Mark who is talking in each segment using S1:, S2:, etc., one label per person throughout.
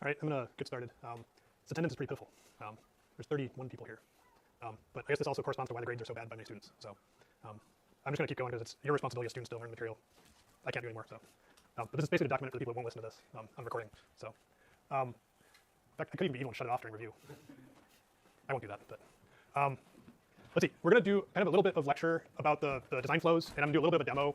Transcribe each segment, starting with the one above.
S1: All right, I'm going to get started. This attendance is pretty pitiful. There's 31 people here. But I guess this also corresponds to why the grades are so bad by many students. So I'm just going to keep going because it's your responsibility as students to learn the material. I can't do anymore. So, but this is basically a document for the people who won't listen to this on recording. So, in fact, I could even be evil and shut it off during review. I won't do that. But let's see. We're going to do kind of a little bit of lecture about the design flows, and I'm going to do a little bit of a demo.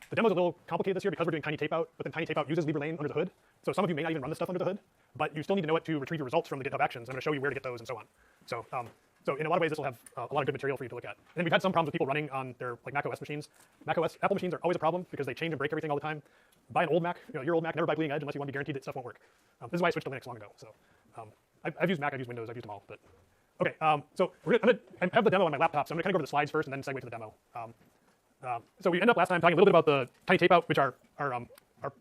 S1: The demo is a little complicated this year because we're doing Tiny Tapeout, but then Tiny Tapeout uses Librelane under the hood. So some of you may not even run this stuff under the hood, but you still need to know it to retrieve your results from the GitHub Actions. I'm going to show you where to get those and so on. So, so in a lot of ways, this will have a lot of good material for you to look at. And then we've had some problems with people running on their like Mac OS machines. Apple machines are always a problem because they change and break everything all the time. Buy an old Mac, your old Mac, never buy Bleeding Edge unless you want to be guaranteed that stuff won't work. This is why I switched to Linux long ago. So I've used Mac, I've used Windows, I've used them all. But okay, so I'm going to have the demo on my laptop, so I'm going to kind of go over the slides first and then segue to the demo. So we ended up last time talking a little bit about the Tiny Tapeout, which our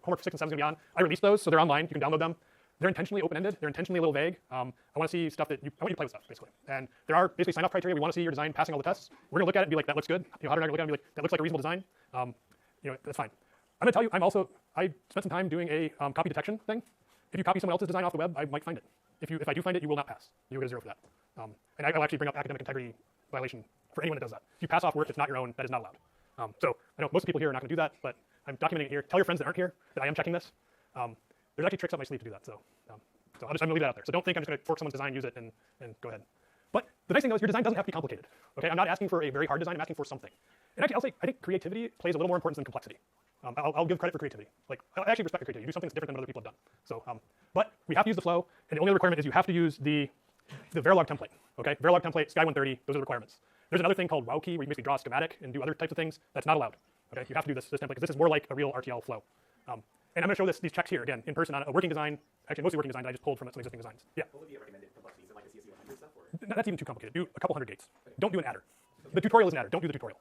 S1: homework 6 and 7 is going to be on. I released those, so they're online. You can download them. They're intentionally open-ended. They're intentionally a little vague. I want to see stuff that I want you to play with stuff, basically. And there are basically sign-off criteria. We want to see your design passing all the tests. We're going to look at it and be like, that looks good. How do I look at it and be like, that looks like a reasonable design? That's fine. I'm going to tell you, I spent some time doing a copy detection thing. If you copy someone else's design off the web, I might find it. If I do find it, you will not pass. You'll get a 0 for that. And I'll actually bring up academic integrity violation for anyone that does that. If you pass off work that's not your own, that is not allowed. So I know most people here are not going to do that, but I'm documenting it here. Tell your friends that aren't here that I am checking this. There's actually tricks up my sleeve to do that. So I'm going to leave that out there. So don't think I'm just going to fork someone's design, use it, and go ahead. But the nice thing though is your design doesn't have to be complicated. Okay, I'm not asking for a very hard design. I'm asking for something. And actually, I'll say I think creativity plays a little more importance than complexity. I'll give credit for creativity. Like I actually respect your creativity. You do something that's different than what other people have done. So, but we have to use the flow, and the only other requirement is you have to use the Verilog template. Okay, Verilog template, Sky 130. Those are the requirements. There's another thing called WowKey where you basically draw a schematic and do other types of things. That's not allowed. Okay, you have to do this template because this is more like a real RTL flow. And I'm going to show these checks here again in person on a working design, actually mostly working design that I just pulled from some existing designs. Yeah.
S2: What would be a recommended complexities in like the CSV 100 stuff? Or?
S1: That's even too complicated. Do a couple hundred gates. Okay. Don't do an adder. The tutorial is an adder. Don't do the tutorial.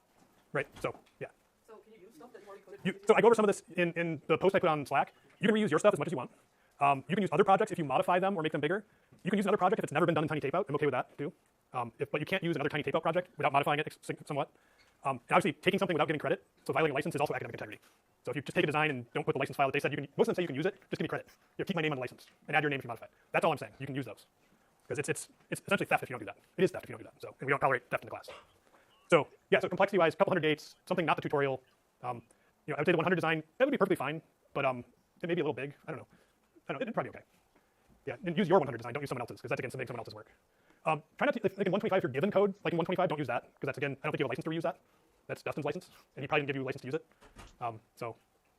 S1: Right? So, yeah.
S2: So can you use stuff that you already coded?
S1: So I go over some of this in the post I put on Slack. You can reuse your stuff as much as you want. You can use other projects if you modify them or make them bigger. You can use another project if it's never been done in Tiny Tapeout. I'm okay with that too. But you can't use another Tiny Tapeout project without modifying it somewhat. And obviously, taking something without getting credit, so violating a license is also academic integrity. So if you just take a design and don't put the license file that they said you can, most of them say you can use it, just give me credit. Keep my name on the license and add your name if you modify it. That's all I'm saying. You can use those because it's essentially theft if you don't do that. It is theft if you don't do that. So and we don't tolerate theft in the class. So yeah, so complexity-wise, a couple hundred gates, something not the tutorial. I would say the 100 design that would be perfectly fine, but it may be a little big. I don't know. It'd probably be okay. Yeah, and use your 100 design. Don't use someone else's because that's again submitting someone else's work. Try not to, like in 125, if you're given code, like in 125, don't use that because that's again, I don't think you have a license to reuse that. That's Dustin's license, and he probably didn't give you a license to use it. So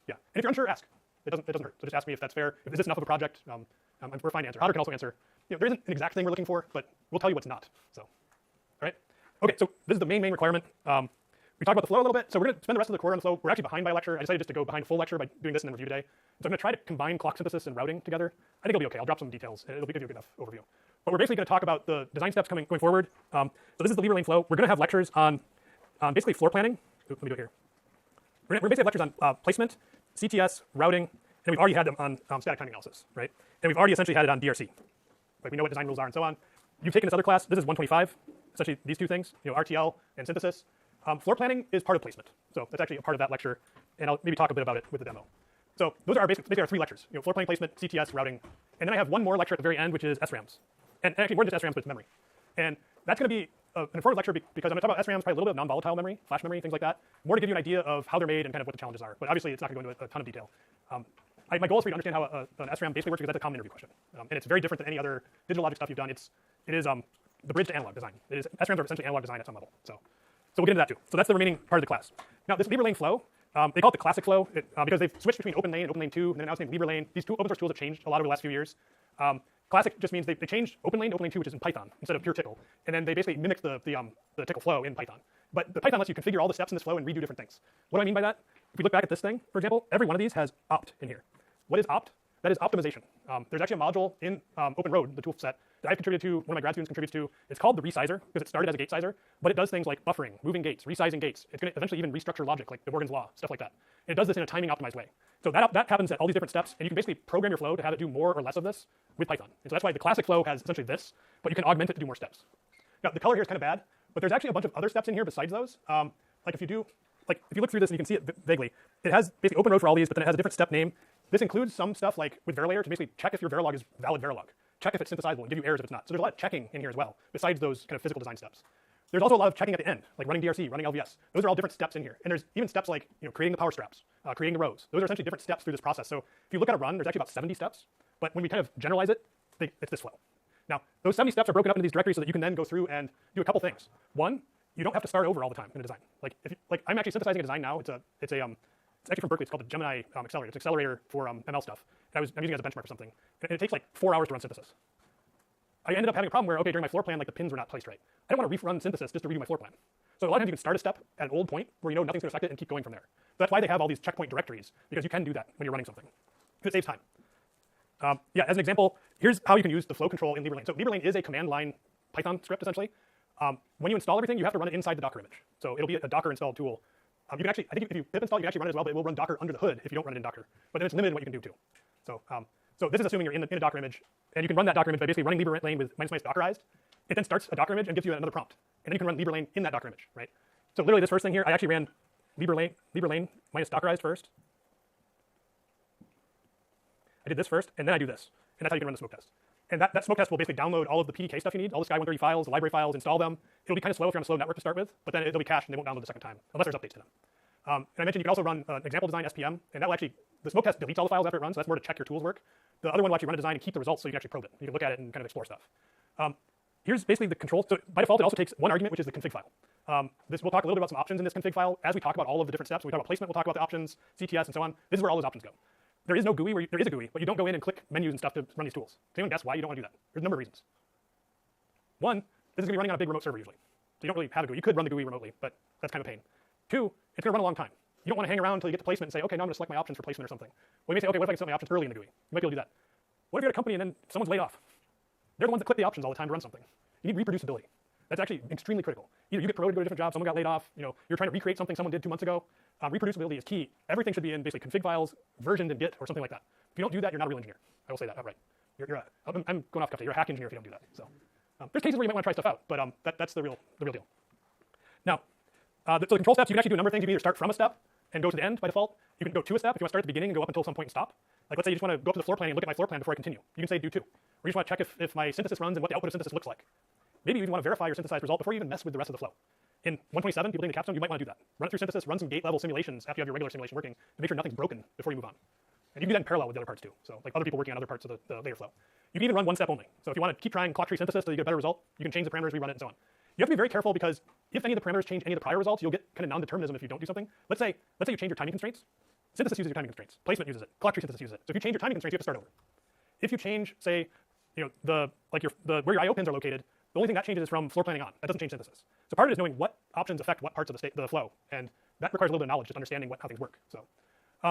S1: yeah, and if you're unsure, ask. It doesn't hurt. So just ask me if that's fair. If is this enough of a project? We're fine to answer. Otter can also answer. There isn't an exact thing we're looking for, but we'll tell you what's not. So, all right. Okay, so this is the main requirement. We talked about the flow a little bit, so we're going to spend the rest of the quarter on the flow. We're actually behind by a lecture. I decided just to go behind a full lecture by doing this and then review today. So I'm going to try to combine clock synthesis and routing together. I think it'll be okay. I'll drop some details. It'll give you a good enough overview. But we're basically going to talk about the design steps going forward. So this is the Librelane flow. We're going to have lectures on basically floor planning. Let me do it here. We're basically have lectures on placement, CTS, routing, and we've already had them on static timing analysis, right? And we've already essentially had it on DRC. Like we know what design rules are and so on. You've taken this other class. This is 125, essentially these two things, RTL and synthesis. Floor planning is part of placement. So that's actually a part of that lecture, and I'll maybe talk a bit about it with the demo. So those are our basically our 3 lectures, floor planning, placement, CTS, routing. And then I have one more lecture at the very end, which is SRAMs. And actually more than just SRAMs, but it's memory. And that's going to be an informative lecture because I'm going to talk about SRAMs, probably a little bit of non-volatile memory, flash memory, things like that. More to give you an idea of how they're made and kind of what the challenges are. But obviously, it's not going to go into a ton of detail. My goal is for you to understand how an SRAM basically works because that's a common interview question. And it's very different than any other digital logic stuff you've done. It is the bridge to analog design. SRAMs are essentially analog design at some level. So we'll get into that too. So that's the remaining part of the class. Now, this Librelane flow, they call it the classic flow because they've switched between OpenLane and OpenLane 2, and then now it's named Librelane. These two open source tools have changed a lot over the last few years. Classic just means they changed OpenLane to OpenLane 2, which is in Python instead of pure Tcl. And then they basically mimicked the Tcl flow in Python. But the Python lets you configure all the steps in this flow and redo different things. What do I mean by that? If we look back at this thing, for example, every one of these has opt in here. What is opt? That is optimization. There's actually a module in OpenRoad, the tool set, that I've contributed to, one of my grad students contributes to. It's called the resizer because it started as a gate sizer, but it does things like buffering, moving gates, resizing gates. It's going to eventually even restructure logic, like the Morgan's law, stuff like that. And it does this in a timing optimized way. So that happens at all these different steps, and you can basically program your flow to have it do more or less of this with Python. And so that's why the classic flow has essentially this, but you can augment it to do more steps. Now, the color here is kind of bad, but there's actually a bunch of other steps in here besides those. Like if you look through this and you can see it vaguely, it has basically OpenRoad for all these, but then it has a different step name This includes some stuff like with Verilayer to basically check if your Verilog is valid Verilog, check if it's synthesizable, and give you errors if it's not. So there's a lot of checking in here as well, besides those kind of physical design steps. There's also a lot of checking at the end, like running DRC, running LVS. Those are all different steps in here. And there's even steps like creating the power straps, creating the rows. Those are essentially different steps through this process. So if you look at a run, there's actually about 70 steps. But when we kind of generalize it, it's this flow. Now, those 70 steps are broken up into these directories so that you can then go through and do a couple things. One, you don't have to start over all the time in a design. Like I'm actually synthesizing a design now. It's actually from Berkeley. It's called the Gemini Accelerator. It's an accelerator for ML stuff. And I'm using it as a benchmark or something. And it takes like 4 hours to run synthesis. I ended up having a problem where, okay, during my floor plan, like the pins were not placed right. I don't want to rerun synthesis just to redo my floor plan. So a lot of times you can start a step at an old point where you know nothing's going to affect it and keep going from there. So that's why they have all these checkpoint directories, because you can do that when you're running something. It saves time. Yeah, as an example, here's how you can use the flow control in LibreLane. So LibreLane is a command line Python script, essentially. When you install everything, you have to run it inside the Docker image. So it'll be a Docker install tool. You can actually, I think if you pip install, you can actually run it as well, but it will run Docker under the hood if you don't run it in Docker. But then it's limited in what you can do too. So this is assuming you're in a Docker image, and you can run that Docker image by basically running LibreLane with ---- Dockerized. It then starts a Docker image and gives you another prompt. And then you can run LibreLane in that Docker image, right? So literally this first thing here, I actually ran LibreLane -Dockerized first. I did this first, and then I do this. And that's how you can run the smoke test. And that smoke test will basically download all of the PDK stuff you need, all the Sky130 files, the library files, install them. It'll be kind of slow if you're on a slow network to start with, but then it'll be cached and they won't download the second time, unless there's updates to them. And I mentioned you can also run an example design SPM, and that will actually, the smoke test deletes all the files after it runs, so that's more to check your tools work. The other one will actually run a design and keep the results so you can actually probe it. You can look at it and kind of explore stuff. Here's basically the control. So by default, it also takes one argument, which is the config file. We'll talk a little bit about some options in this config file. As we talk about all of the different steps, when we talk about placement, we'll talk about the options, CTS, and so on. This is where all those options go. There is no GUI, there is a GUI, but you don't go in and click menus and stuff to run these tools. Can anyone guess why you don't want to do that? There's a number of reasons. One, this is going to be running on a big remote server usually. So you don't really have a GUI. You could run the GUI remotely, but that's kind of a pain. Two, it's going to run a long time. You don't want to hang around until you get to placement and say, okay, now I'm going to select my options for placement or something. Well, you may say, okay, what if I can select my options early in the GUI? You might be able to do that. What if you're at a company and then someone's laid off? They're the ones that click the options all the time to run something. You need reproducibility. That's actually extremely critical. Either you get promoted to a different job, someone got laid off, you're trying to recreate something someone did 2 months ago. Reproducibility is key. Everything should be in basically config files, versioned in Git or something like that. If you don't do that, you're not a real engineer. I will say that outright. I'm going off cuff. You're a hack engineer if you don't do that. So there's cases where you might want to try stuff out, but that's the real deal. Now, so the control steps, you can actually do a number of things. You can either start from a step and go to the end by default. You can go to a step if you want to start at the beginning and go up until some point and stop. Like let's say you just want to go up to the floor plan and look at my floor plan before I continue. You can say do 2. Or you just want to check if my synthesis runs and what the output of synthesis looks like. Maybe you even want to verify your synthesized result before you even mess with the rest of the flow. In 127, people doing the capstone, you might want to do that. Run it through synthesis, run some gate level simulations after you have your regular simulation working to make sure nothing's broken before you move on. And you can do that in parallel with the other parts too. So like other people working on other parts of the layer flow. You can even run one step only. So if you want to keep trying clock tree synthesis till you get a better result, you can change the parameters, rerun it, and so on. You have to be very careful because if any of the parameters change any of the prior results, you'll get kind of non-determinism if you don't do something. Let's say you change your timing constraints. Synthesis uses your timing constraints. Placement uses it. Clock tree synthesis uses it. So if you change your timing constraints, you have to start over. If you change, say, where your I/O pins are located, the only thing that changes is from floor planning on. That doesn't change synthesis. So part of it is knowing what options affect what parts of the flow, and that requires a little bit of knowledge, just understanding how things work. So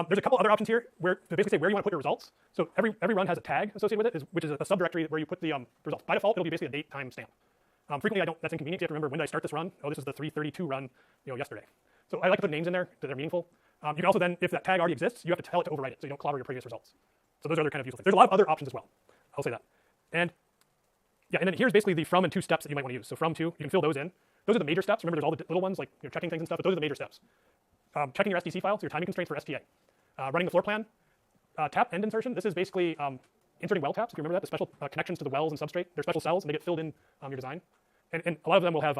S1: there's a couple other options here where to basically say where you want to put your results. So every run has a tag associated with it, which is a subdirectory where you put the results. By default, it'll be basically a date time stamp. Frequently, that's inconvenient. You have to remember when did I start this run? Oh, this is the 332 run, yesterday. So I like to put names in there that are meaningful. You can also then, if that tag already exists, you have to tell it to overwrite it so you don't clobber your previous results. So those are other kind of useful things. There's a lot of other options as well. I'll say that. And yeah, and then here's basically the from and to steps that you might want to use. So from to, you can fill those in. Those are the major steps. Remember, there's all the little ones like checking things and stuff, but those are the major steps. Checking your SDC file, so your timing constraints for STA. Running the floor plan. Tap end insertion. This is basically inserting well taps. If you remember that, the special connections to the wells and substrate. They're special cells and they get filled in your design. And a lot of them will have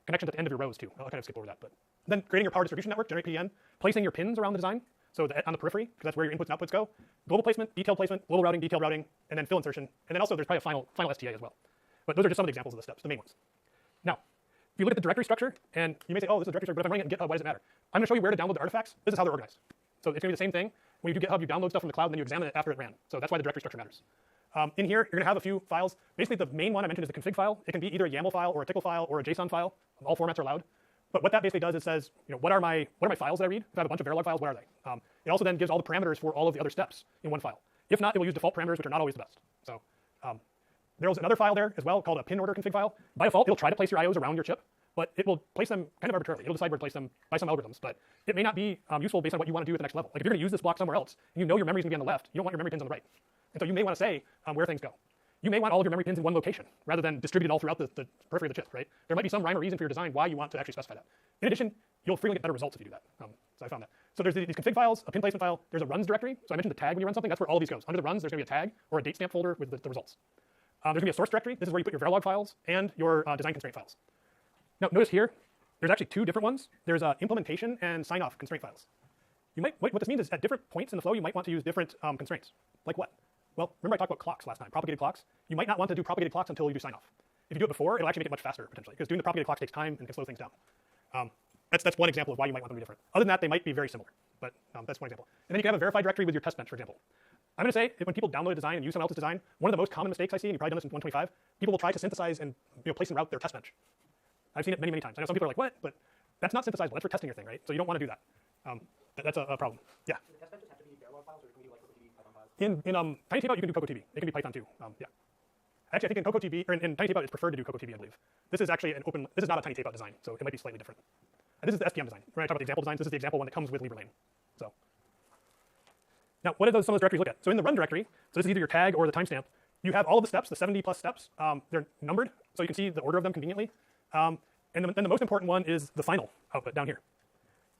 S1: connections at the end of your rows too. I'll kind of skip over that. But then creating your power distribution network, generate PDN, placing your pins around the design, so on the periphery, because that's where your inputs and outputs go. Global placement, detailed placement, global routing, detailed routing, and then fill insertion. And then also there's probably a final STA as well. But those are just some of the examples of the steps, the main ones. Now, if you look at the directory structure, and you may say, oh, this is a directory structure, but if I'm running it in GitHub, why does it matter? I'm going to show you where to download the artifacts. This is how they're organized. So it's going to be the same thing. When you do GitHub, you download stuff from the cloud, and then you examine it after it ran. So that's why the directory structure matters. In here, you're going to have a few files. Basically, the main one I mentioned is the config file. It can be either a YAML file or a TCL file or a JSON file. All formats are allowed. But what that basically does is says, what are my files that I read? If I have a bunch of Verilog files, what are they? It also then gives all the parameters for all of the other steps in one file. If not, it will use default parameters, which are not always the best. So there's another file there as well called a pin order config file. By default, it'll try to place your IOs around your chip, but it will place them kind of arbitrarily. It'll decide where to place them by some algorithms, but it may not be useful based on what you want to do at the next level. Like if you're going to use this block somewhere else, and you know your memory is going to be on the left, you don't want your memory pins on the right. And so you may want to say where things go. You may want all of your memory pins in one location rather than distributed all throughout the periphery of the chip, right? There might be some rhyme or reason for your design why you want to actually specify that. In addition, you'll frequently get better results if you do that. So I found that. So there's these config files, a pin placement file, there's a runs directory. So I mentioned the tag when you run something, that's where all of these goes. Under the runs, there's gonna be a tag or a date stamp folder with the results. There's gonna be a source directory. This is where you put your Verilog files and your design constraint files. Now notice here, there's actually two different ones. There's implementation and sign-off constraint files. What this means is at different points in the flow, you might want to use different constraints. Like what? Well, remember I talked about clocks last time, propagated clocks? You might not want to do propagated clocks until you do sign-off. If you do it before, it'll actually make it much faster, potentially, because doing the propagated clocks takes time and can slow things down. That's one example of why you might want them to be different. Other than that, they might be very similar, but that's one example. And then you can have a verified directory with your test bench, for example. I'm going to say that when people download a design and use someone else's design, one of the most common mistakes I see, and you've probably done this in 125, people will try to synthesize and place and route their test bench. I've seen it many, many times. I know some people are like, what? But that's not synthesizable. That's for testing your thing, right? So you don't want to do that. That's a problem. Yeah.
S2: Do the test benches have to be Verilog files, or can we do like CocoaDB, Python files?
S1: In Tiny Tapeout, you can do CocoaDB. It can be Python too. Yeah. Actually, I think in CocoaDB, or in Tiny Tapeout, it's preferred to do CocoaDB, I believe. This is actually this is not a Tiny Tapeout design, so it might be slightly different. And this is the SPM design. When I talk about the example designs, this is the example one that comes with LibreLane. So now, what do some of those directories look at? So in the run directory, so this is either your tag or the timestamp, you have all of the steps, the 70 plus steps. They're numbered, so you can see the order of them conveniently. And then the most important one is the final output down here.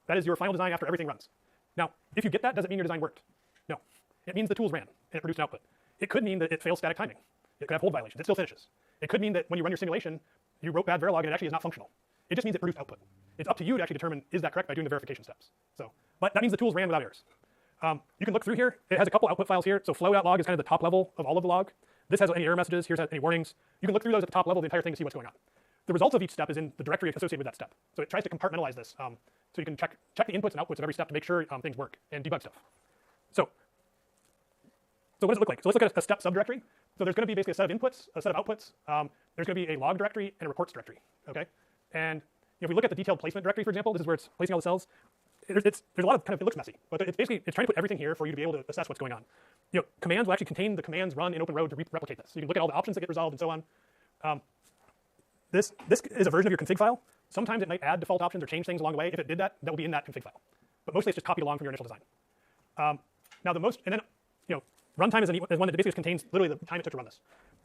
S1: That is your final design after everything runs. Now, if you get that, does it mean your design worked? No. It means the tools ran and it produced an output. It could mean that it fails static timing. It could have hold violations. It still finishes. It could mean that when you run your simulation, you wrote bad Verilog and it actually is not functional. It just means it produced output. It's up to you to actually determine, is that correct, by doing the verification steps. But that means the tools ran without errors. You can look through here. It has a couple output files here. So flow.log is kind of the top level of all of the log. This has any error messages. Here's any warnings. You can look through those at the top level of the entire thing to see what's going on. The results of each step is in the directory associated with that step. So it tries to compartmentalize this. So you can check the inputs and outputs of every step to make sure things work and debug stuff. So what does it look like? So let's look at a step subdirectory. So there's going to be basically a set of inputs, a set of outputs. There's going to be a log directory and a reports directory. Okay, and if we look at the detailed placement directory, for example, this is where it's placing all the cells. There's a lot of it looks messy, but it's trying to put everything here for you to be able to assess what's going on. Commands will actually contain the commands run in OpenRoad to replicate this. So you can look at all the options that get resolved and so on. This is a version of your config file. Sometimes it might add default options or change things along the way. If it did that, that will be in that config file. But mostly it's just copied along from your initial design. Now runtime is one that basically contains literally the time it took to run this.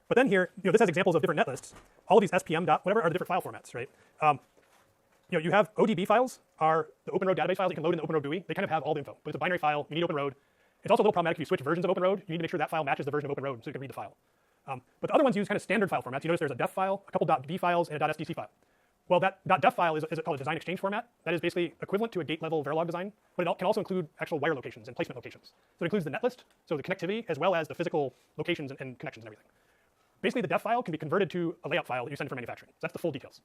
S1: But then here, this has examples of different netlists. All of these SPM whatever are the different file formats, right? You have ODB files are the OpenRoad database files you can load in the OpenRoad GUI. They kind of have all the info, but it's a binary file. You need OpenRoad. It's also a little problematic if you switch versions of OpenRoad. You need to make sure that file matches the version of OpenRoad so you can read the file. But the other ones use kind of standard file formats. You notice there's a def file, a couple .b files, and a .sdc file. Well, that .def file is called a design exchange format. That is basically equivalent to a gate level Verilog design, but it can also include actual wire locations and placement locations. So it includes the netlist, so the connectivity, as well as the physical locations and connections and everything. Basically, the def file can be converted to a layout file that you send for manufacturing. So that's the full details.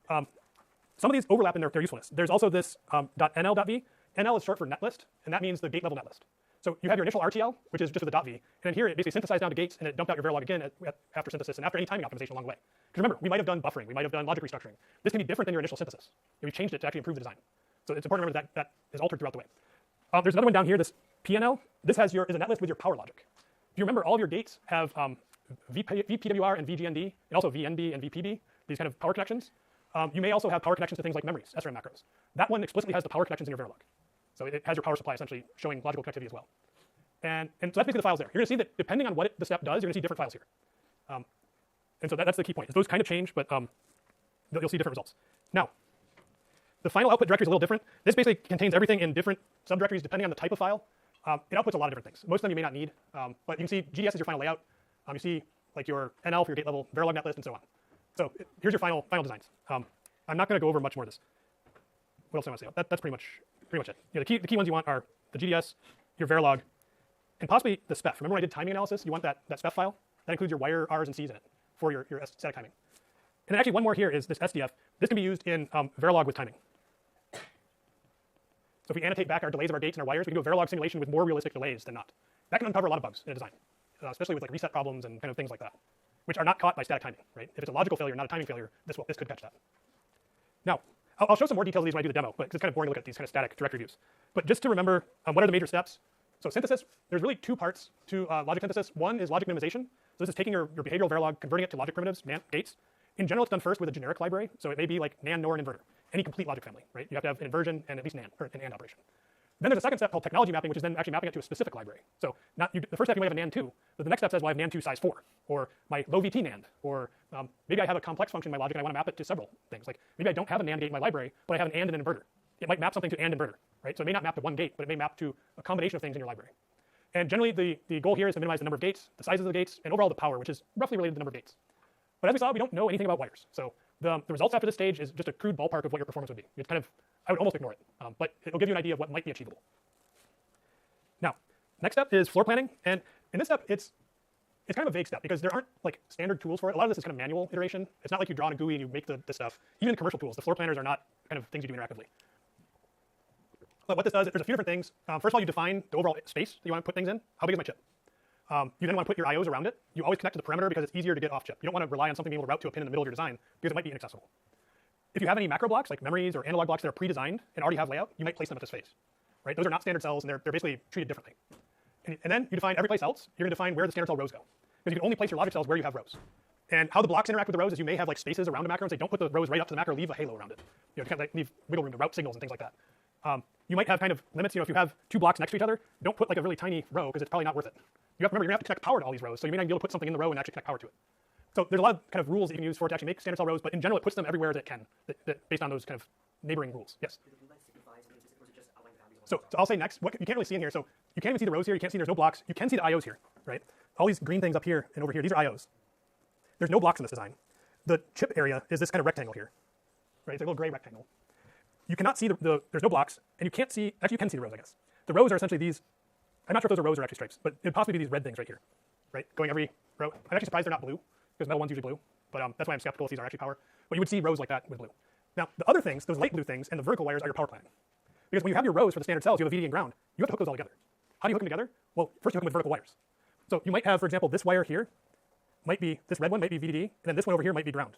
S1: Some of these overlap in their usefulness. There's also this .nl.v. NL is short for netlist, and that means the gate level netlist. So you have your initial RTL, which is just with the .v, and then here it basically synthesized down to gates, and it dumped out your Verilog again after synthesis and after any timing optimization along the way. Because remember, we might have done buffering, we might have done logic restructuring. This can be different than your initial synthesis. And we changed it to actually improve the design. So it's important to remember that is altered throughout the way. There's another one down here, this PNL. This is a netlist with your power logic. If you remember, all of your gates have VPWR and VGND, and also VNB and VPB, these kind of power connections. You may also have power connections to things like memories, SRAM macros. That one explicitly has the power connections in your Verilog. So it has your power supply essentially showing logical connectivity as well. And so that's basically the files there. You're going to see that depending on what the step does, you're going to see different files here. And so that's the key point. Is those kind of change, but you'll see different results. Now, the final output directory is a little different. This basically contains everything in different subdirectories depending on the type of file. It outputs a lot of different things. Most of them you may not need, but you can see GDS is your final layout. You see like your NL for your gate level, Verilog netlist, and so on. So here's your final designs. I'm not going to go over much more of this. What else do I want to say? That's pretty much it. The key ones you want are the GDS, your Verilog, and possibly the SPEF. Remember when I did timing analysis? You want that SPEF file? That includes your wire R's and C's in it for your static timing. And then actually one more here is this SDF. This can be used in Verilog with timing. So if we annotate back our delays of our gates and our wires, we can do a Verilog simulation with more realistic delays than not. That can uncover a lot of bugs in a design, especially with like reset problems and kind of things like that, which are not caught by static timing, right? If it's a logical failure, not a timing failure, this could catch that. Now, I'll show some more details of these when I do the demo, but it's kind of boring to look at these kind of static directory views. But just to remember, what are the major steps? So synthesis, there's really two parts to logic synthesis. One is logic minimization. So this is taking your behavioral Verilog, converting it to logic primitives, gates. In general, it's done first with a generic library. So it may be like NAND, NOR, and inverter. Any complete logic family, right? You have to have an inversion and at least NAND, or an AND operation. Then there's a second step called technology mapping, which is then actually mapping it to a specific library. So the first step you might have a NAND 2, but the next step says, well, I have NAND 2 size 4, or my low VT NAND, or maybe I have a complex function in my logic and I want to map it to several things. Like maybe I don't have a NAND gate in my library, but I have an AND and an inverter. it might map something to AND inverter, right? So it may not map to one gate, but it may map to a combination of things in your library. And generally, the goal here is to minimize the number of gates, the sizes of the gates, and overall the power, which is roughly related to the number of gates. But as we saw, we don't know anything about wires. So the results after this stage is just a crude ballpark of what your performance would be. It's kind of, I would almost ignore it, but it'll give you an idea of what might be achievable. Now, next step is floor planning. And in this step, it's kind of a vague step because there aren't like standard tools for it. A lot of this is kind of manual iteration. It's not like you draw in a GUI and you make the stuff. Even in commercial tools, the floor planners are not kind of things you do interactively. But what this does, there's a few different things. First of all, you define the overall space that you want to put things in. How big is my chip? You then want to put your IOs around it. You always connect to the perimeter because it's easier to get off chip. You don't want to rely on something being able to route to a pin in the middle of your design because it might be inaccessible. If you have any macro blocks, like memories or analog blocks that are pre-designed and already have layout, you might place them at this face. Right? Those are not standard cells, and they're basically treated differently. And then you define every place else. You're going to define where the standard cell rows go. Because you can only place your logic cells where you have rows. And how the blocks interact with the rows is you may have like spaces around a macro and say, don't put the rows right up to the macro, leave a halo around it. You know, to kind of like leave wiggle room to route signals and things like that. You might have kind of limits. You know, if you have two blocks next to each other, don't put like a really tiny row because it's probably not worth it. You have to remember, you're going to have to connect power to all these rows, so you may not be able to put something in the row and actually connect power to it. So there's a lot of kind of rules that you can use for it to actually make standard cell rows, but in general, it puts them everywhere that it can, based on those kind of neighboring rules. Yes? So I'll say next, what you can't really see in here. So you can't even see the rows here. You can't see there's no blocks. You can see the IOs here, right? All these green things up here and over here, these are IOs. There's no blocks in this design. The chip area is this kind of rectangle here, right? It's a little gray rectangle. You cannot see there's no blocks, and you can't see, actually you can see the rows, I guess. The rows are essentially these, I'm not sure if those are rows or actually stripes, but it'd possibly be these red things right here, right? Going every row. I'm actually surprised they're not blue, because metal ones usually blue, but that's why I'm skeptical if these are actually power. But you would see rows like that with blue. Now, the other things, those light blue things and the vertical wires are your power planning. Because when you have your rows for the standard cells, you have a VDD and ground, you have to hook those all together. How do you hook them together? Well, first you hook them with vertical wires. So you might have, for example, this wire here might be, this red one might be VDD, and then this one over here might be ground.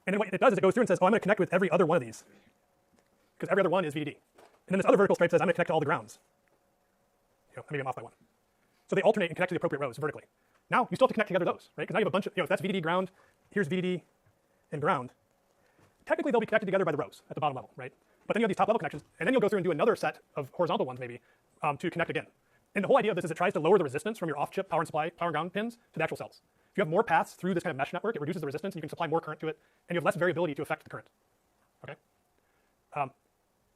S1: And then what it does is it goes through and says, oh, I'm going to connect with every other one of these, because every other one is VDD. And then this other vertical stripe says, I'm going to connect to all the grounds. You know, maybe I'm off by one. So they alternate and connect to the appropriate rows vertically. Now, you still have to connect together those, right? Because now you have a bunch of, you know, if that's VDD ground, here's VDD and ground. Technically, they'll be connected together by the rows at the bottom level, right? But then you have these top level connections, and then you'll go through and do another set of horizontal ones maybe to connect again. And the whole idea of this is it tries to lower the resistance from your off-chip power and supply, power and ground pins to the actual cells. If you have more paths through this kind of mesh network, it reduces the resistance, and you can supply more current to it, and you have less variability to affect the current. Okay.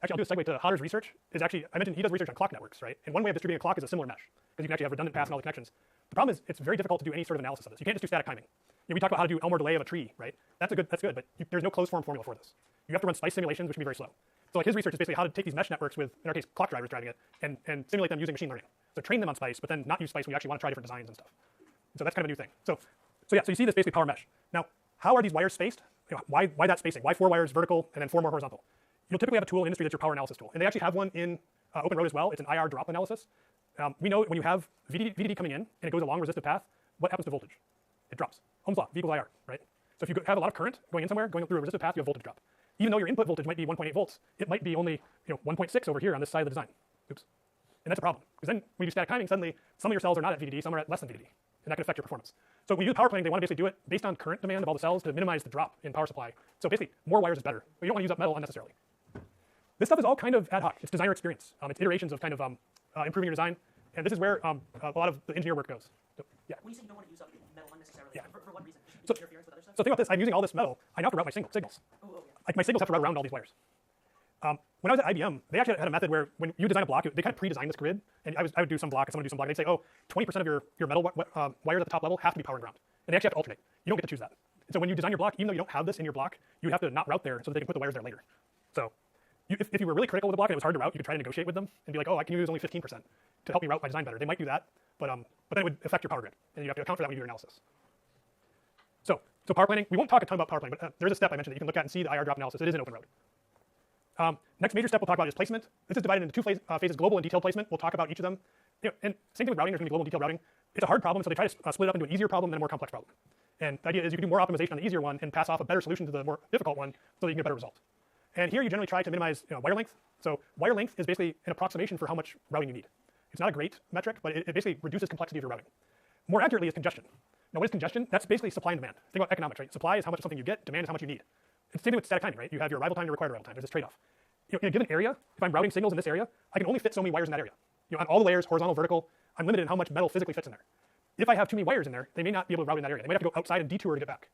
S1: Actually, I'll do a segue to Hodder's research. Is actually, I mentioned he does research on clock networks, right? And one way of distributing a clock is a similar mesh, because you can actually have redundant paths and all the connections. The problem is it's very difficult to do any sort of analysis of this. You can't just do static timing. You know, we talked about how to do Elmore delay of a tree, right? That's good, but there's no closed form formula for this. You have to run SPICE simulations, which can be very slow. So like his research is basically how to take these mesh networks with, in our case, clock drivers driving it, and simulate them using machine learning. So train them on SPICE, but then not use SPICE when you actually want to try different designs and stuff. So that's kind of a new thing. So you see this basically power mesh. Now, how are these wires spaced? You know, why that spacing? Why 4 wires vertical and then 4 more horizontal? You'll typically have a tool in industry that's your power analysis tool. And they actually have one in OpenRoad as well. It's an IR drop analysis. We know when you have VDD coming in and it goes along a resistive path, what happens to voltage? It drops. Ohm's law, V equals IR, right? So if you have a lot of current going in somewhere, going through a resistive path, you have voltage drop. Even though your input voltage might be 1.8 volts, it might be only 1.6 over here on this side of the design. Oops. And that's a problem. Because then when you do static timing, suddenly some of your cells are not at VDD, some are at less than VDD. And that can affect your performance. So when you do power planning, they want to basically do it based on current demand of all the cells to minimize the drop in power supply. So basically, more wires is better. But you don't want to use up metal unnecessarily. This stuff is all kind of ad hoc. It's designer experience. It's iterations of kind of improving your design. And this is where a lot of the engineer work goes. So, yeah.
S2: When you say you don't want to use up metal unnecessarily,
S1: Yeah.
S2: for what reason?
S1: So-
S2: Interference with other stuff?
S1: So think about this. I'm using all this metal. I now have to route my signals.
S2: Oh, yeah.
S1: Like my signals have to route around all these wires. When I was at IBM, they actually had a method where when you design a block, they kind of pre-design this grid. And I would do some block, and someone would do some block. And they'd say, oh, 20% of your metal wires at the top level have to be power and ground. And they actually have to alternate. You don't get to choose that. And so when you design your block, even though you don't have this in your block, you would have to not route there so that they can put the wires there later. So if you were really critical of the block and it was hard to route, you could try to negotiate with them and be like, oh, I can use only 15% to help me route my design better. They might do that, but then it would affect your power grid. And you have to account for that when you do your analysis. So power planning, we won't talk a ton about power planning, but there is a step I mentioned that you can look at and see the IR drop analysis. It is in OpenRoad. Next major step we'll talk about is placement. This is divided into two phases, global and detailed placement. We'll talk about each of them. And same thing with routing, there's going to be global and detailed routing. It's a hard problem, so they try to split it up into an easier problem than a more complex problem. And the idea is you can do more optimization on the easier one and pass off a better solution to the more difficult one so that you can get a better result. And here you generally try to minimize wire length. So wire length is basically an approximation for how much routing you need. It's not a great metric, but it basically reduces complexity of your routing. More accurately is congestion. Now what is congestion? That's basically supply and demand. Think about economics, right? Supply is how much of something you get, demand is how much you need. It's the same thing with static timing, right? You have your arrival time and your required arrival time. There's this trade-off. In a given area, if I'm routing signals in this area, I can only fit so many wires in that area. On all the layers, horizontal, vertical, I'm limited in how much metal physically fits in there. If I have too many wires in there, they may not be able to route in that area. They might have to go outside and detour to get back.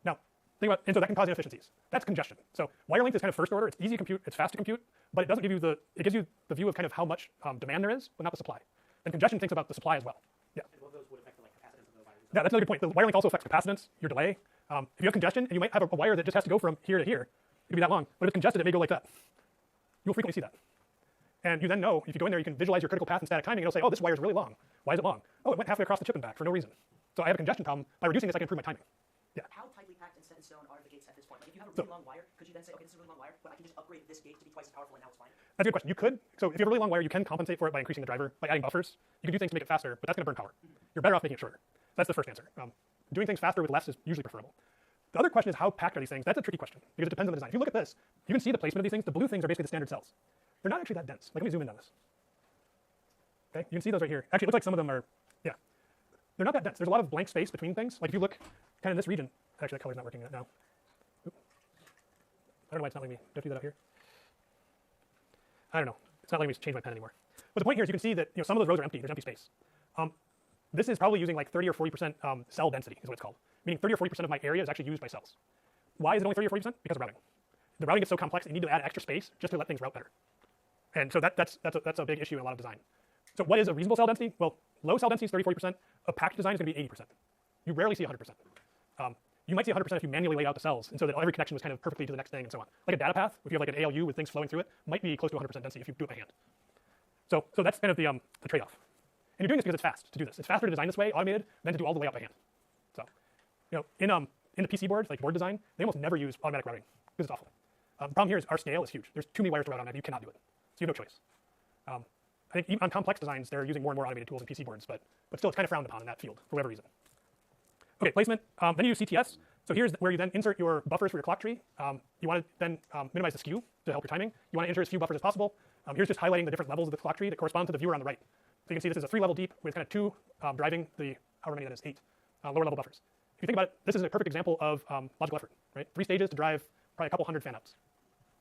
S1: Now, and so that can cause inefficiencies. That's congestion. So wire length is kind of first order. It's easy to compute, it's fast to compute, but it doesn't give you it gives you the view of kind of how much demand there is, but not the supply. And congestion thinks about the supply as well. Yeah.
S2: And both of those would affect the capacitance of the wires.
S1: Yeah, that's another good point. The wire length also affects capacitance, your delay. If you have congestion, and you might have a wire that just has to go from here to here, it could be that long, but if it's congested, it may go like that. You'll frequently see that. And you then know, if you go in there, you can visualize your critical path and static timing, and it'll say, oh, this wire is really long. Why is it long? Oh, it went halfway across the chip and back for no reason. So I have a congestion problem. By reducing this, I can improve my timing. Yeah.
S2: How tightly packed and set in stone are the gates at this point? Like if you have a really long wire, could you then say, okay, this is a really long wire, but I can just upgrade this gate to be twice as powerful and now it's fine?
S1: That's a good question. You could. So if you have a really long wire, you can compensate for it by increasing the driver, by adding buffers. You can do things to make it faster, but that's going to burn power. You're better off making it shorter. So that's the first answer. Doing things faster with less is usually preferable. The other question is, how packed are these things? That's a tricky question because it depends on the design. If you look at this, you can see the placement of these things. The blue things are basically the standard cells. They're not actually that dense. Like, let me zoom in on this. Okay, you can see those right here. Actually, it looks like some of them are, yeah. They're not that dense. There's a lot of blank space between things. Like if you look kind of in this region, actually that color's not working now. Oop. I don't know why it's not letting me, do I have to do that out here? I don't know. It's not letting me change my pen anymore. But the point here is you can see that some of those rows are empty. There's empty space. This is probably using like 30 or 40% cell density is what it's called. Meaning 30 or 40% of my area is actually used by cells. Why is it only 30 or 40%? Because of routing. The routing gets so complex, you need to add extra space just to let things route better. And so that's a big issue in a lot of design. So what is a reasonable cell density? Well, low cell density is 30, 40%. A packed design is going to be 80%. You rarely see 100%. You might see 100% if you manually lay out the cells, and so that every connection was kind of perfectly to the next thing and so on. Like a data path, if you have like an ALU with things flowing through it, might be close to 100% density if you do it by hand. So that's kind of the trade-off. And you're doing this because it's fast to do this. It's faster to design this way, automated, than to do all the layout by hand. So, in the PC boards, like board design, they almost never use automatic routing because it's awful. The problem here is our scale is huge. There's too many wires to route on that. You cannot do it. So you have no choice. I think even on complex designs, they're using more and more automated tools in PC boards, but still it's kind of frowned upon in that field for whatever reason. Okay, placement. Then you use CTS. So here's where you then insert your buffers for your clock tree. You want to then minimize the skew to help your timing. You want to enter as few buffers as possible. Here's just highlighting the different levels of the clock tree that correspond to the viewer on the right. So you can see this is a 3-level deep with kind of 2 driving the, however many that is, 8 lower level buffers. If you think about it, this is a perfect example of logical effort, right? 3 stages to drive probably a couple hundred fan-outs.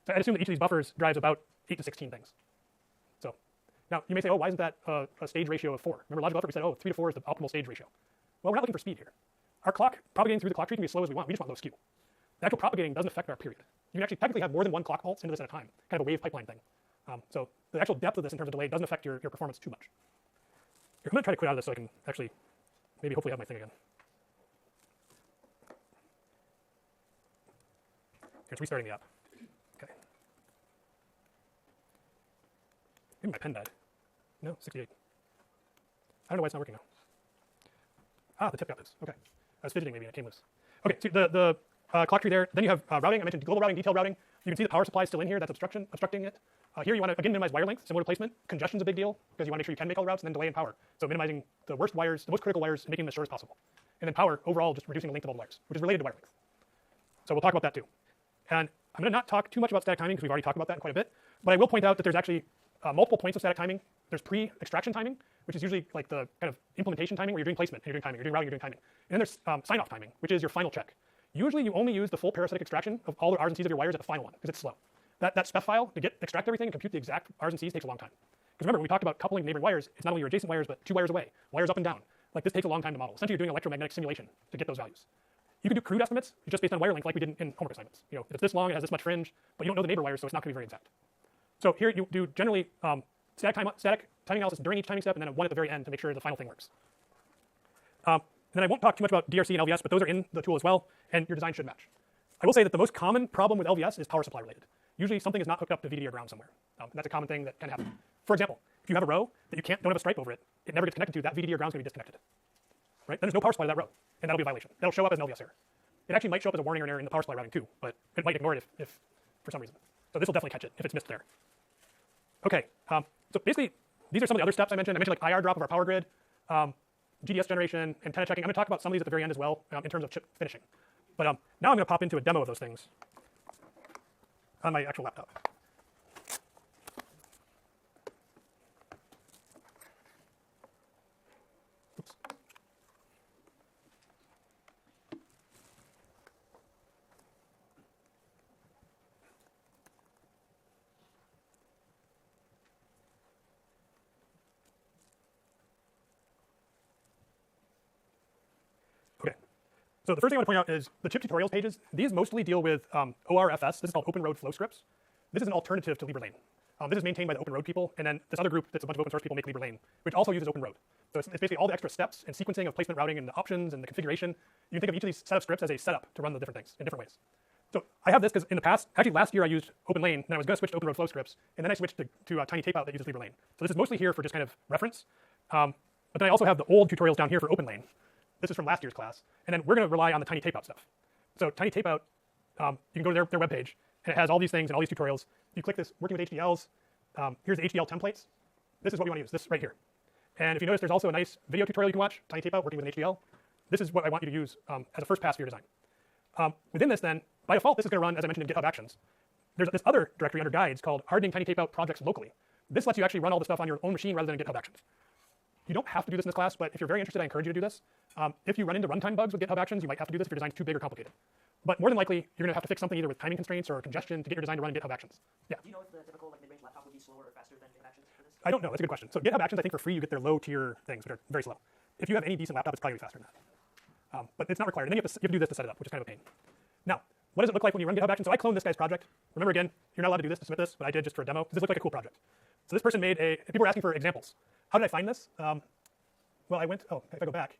S1: So I'd assume that each of these buffers drives about 8 to 16 things. So now you may say, oh, why isn't that a stage ratio of 4? Remember logical effort, we said, oh, 3 to 4 is the optimal stage ratio. Well, we're not looking for speed here. Our clock propagating through the clock tree can be as slow as we want. We just want low skew. The actual propagating doesn't affect our period. You can actually technically have more than one clock pulse into this at a time, kind of a wave pipeline thing. So the actual depth of this in terms of delay doesn't affect your performance too much. Here, I'm going to try to quit out of this so I can actually maybe hopefully have my thing again. Here, it's restarting the app. Okay. Maybe my pen died. No, 68. I don't know why it's not working now. Ah, the tip got loose. Okay. I was fidgeting maybe and it came loose. Okay, so the clock tree there. Then you have routing. I mentioned global routing, detailed routing. You can see the power supply is still in here. That's obstructing it. Here you want to, again, minimize wire length, similar to placement. Congestion's a big deal because you want to make sure you can make all the routes, and then delay and power. So minimizing the worst wires, the most critical wires, and making them as short as possible. And then power, overall, just reducing the length of all the wires, which is related to wire length. So we'll talk about that too. And I'm going to not talk too much about static timing because we've already talked about that in quite a bit. But I will point out that there's actually multiple points of static timing. There's pre-extraction timing, which is usually like the kind of implementation timing where you're doing placement, and you're doing timing, you're doing routing, you're doing timing. And then there's sign-off timing, which is your final check. Usually you only use the full parasitic extraction of all the R's and C's of your wires at the final one because it's slow. That spec file to extract everything and compute the exact R's and C's takes a long time. Because remember, when we talked about coupling neighboring wires, it's not only your adjacent wires, but 2 wires away, wires up and down. Like this takes a long time to model. Essentially, you're doing electromagnetic simulation to get those values. You can do crude estimates just based on wire length like we did in homework assignments. If it's this long, it has this much fringe, but you don't know the neighbor wires, so it's not going to be very exact. So here you do generally static timing analysis during each timing step, and then one at the very end to make sure the final thing works. Then I won't talk too much about DRC and LVS, but those are in the tool as well, and your design should match. I will say that the most common problem with LVS is power supply related. Usually something is not hooked up to VDD or ground somewhere. That's a common thing that can happen. For example, if you have a row that you don't have a stripe over it, it never gets connected to, that VDD or ground is going to be disconnected. Right? Then there's no power supply to that row, and that'll be a violation. That'll show up as an LVS error. It actually might show up as a warning or an error in the power supply routing too, but it might ignore it if for some reason. So this will definitely catch it if it's missed there. Okay, so basically these are some of the other steps I mentioned. I mentioned like IR drop of our power grid, GDS generation, antenna checking. I'm going to talk about some of these at the very end as well in terms of chip finishing. But now I'm going to pop into a demo of those things on my actual laptop. Oops. Okay. So the first thing I want to point out is the chip tutorials pages. These mostly deal with ORFS. This is called Open Road Flow Scripts. This is an alternative to LibreLane. This is maintained by the Open Road people, and then this other group that's a bunch of open source people make LibreLane, which also uses Open Road. So it's basically all the extra steps and sequencing of placement routing and the options and the configuration. You can think of each of these setup scripts as a setup to run the different things in different ways. So I have this because in the past, actually last year I used OpenLane, and I was going to switch to Open Road Flow Scripts, and then I switched to Tiny Tapeout that uses LibreLane. So this is mostly here for just kind of reference. But then I also have the old tutorials down here for OpenLane. This is from last year's class. And then we're going to rely on the Tiny Tapeout stuff. So Tiny Tapeout, you can go to their webpage, and it has all these things and all these tutorials. You click this, working with HDLs. Here's the HDL templates. This is what we want to use, this right here. And if you notice, there's also a nice video tutorial you can watch, Tiny Tapeout, working with an HDL. This is what I want you to use as a first pass for your design. Within this then, by default, this is going to run, as I mentioned, in GitHub Actions. There's this other directory under guides called Hardening Tiny Tapeout Projects Locally. This lets you actually run all the stuff on your own machine rather than in GitHub Actions. You don't have to do this in this class, but if you're very interested, I encourage you to do this. If you run into runtime bugs with GitHub Actions, you might have to do this if your design's too big or complicated. But more than likely, you're going to have to fix something either with timing constraints or congestion to get your design to run in GitHub Actions. Yeah.
S2: Do you know if the typical like mid-range laptop would be slower or faster than GitHub Actions for this?
S1: I don't know. That's a good question. So GitHub Actions, I think for free, you get their low-tier things, which are very slow. If you have any decent laptop, it's probably going to be faster than that. But it's not required. And then you have to do this to set it up, which is kind of a pain. Now, what does it look like when you run GitHub Actions? So I cloned this guy's project. Remember, again, you're not allowed to do this to submit this, but I did just for a demo. This looked like a cool project. So this person made people were asking for examples. How did I find this? Well, I went, if I go back.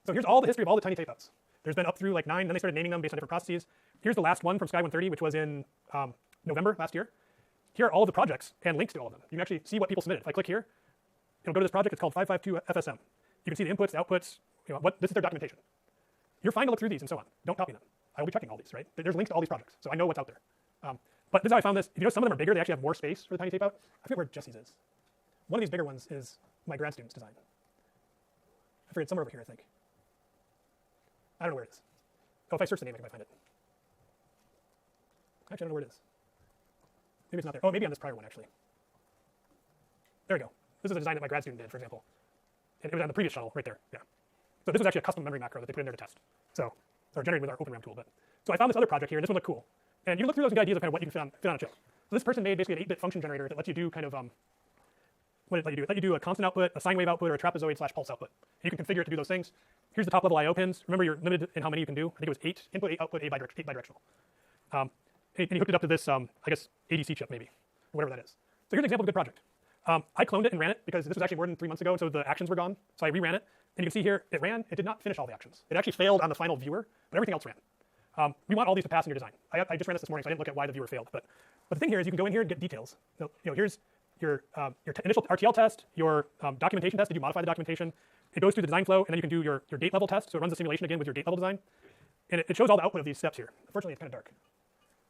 S1: So here's all the history of all the Tiny Tapeouts. There's been up through like 9, then they started naming them based on different processes. Here's the last one from Sky 130, which was in November last year. Here are all of the projects and links to all of them. You can actually see what people submitted. If I click here, it'll go to this project. It's called 552 FSM. You can see the inputs, the outputs, this is their documentation. You're fine to look through these and so on. Don't copy them. I will be checking all these, right? There's links to all these projects, so I know what's out there. But this is how I found this. If you know some of them are bigger, they actually have more space for the Tiny Tapeout. I forget where Jesse's is. One of these bigger ones is my grad student's design. I forget, somewhere over here, I think. I don't know where it is. Oh, if I search the name, I might find it. Actually, I don't know where it is. Maybe it's not there. Oh, maybe on this prior one, actually. There we go. This is a design that my grad student did, for example. And it was on the previous shuttle right there. Yeah. So this was actually a custom memory macro that they put in there to test. So, or generated with our OpenRAM tool. So I found this other project here, and this one looked cool. And you can look through those and get ideas of kind of what you can fit on a chip. So this person made basically an 8-bit function generator that lets you do kind of, what did it let you do? It let you do a constant output, a sine wave output, or a trapezoid/pulse output. And you can configure it to do those things. Here's the top level I/O pins. Remember, you're limited in how many you can do. I think it was 8 input, 8 output, 8 bidirectional. And he hooked it up to this, I guess, ADC chip maybe, or whatever that is. So here's an example of a good project. I cloned it and ran it because this was actually more than 3 months ago, and so the actions were gone. So I reran it, and you can see here, it ran. It did not finish all the actions. It actually failed on the final viewer, but everything else ran. We want all these to pass in your design. I just ran this morning, so I didn't look at why the viewer failed. But the thing here is you can go in here and get details. So, here's your initial RTL test, your documentation test. Did you modify the documentation? It goes through the design flow, and then you can do your gate level test. So it runs the simulation again with your gate level design. And it shows all the output of these steps here. Unfortunately, it's kind of dark.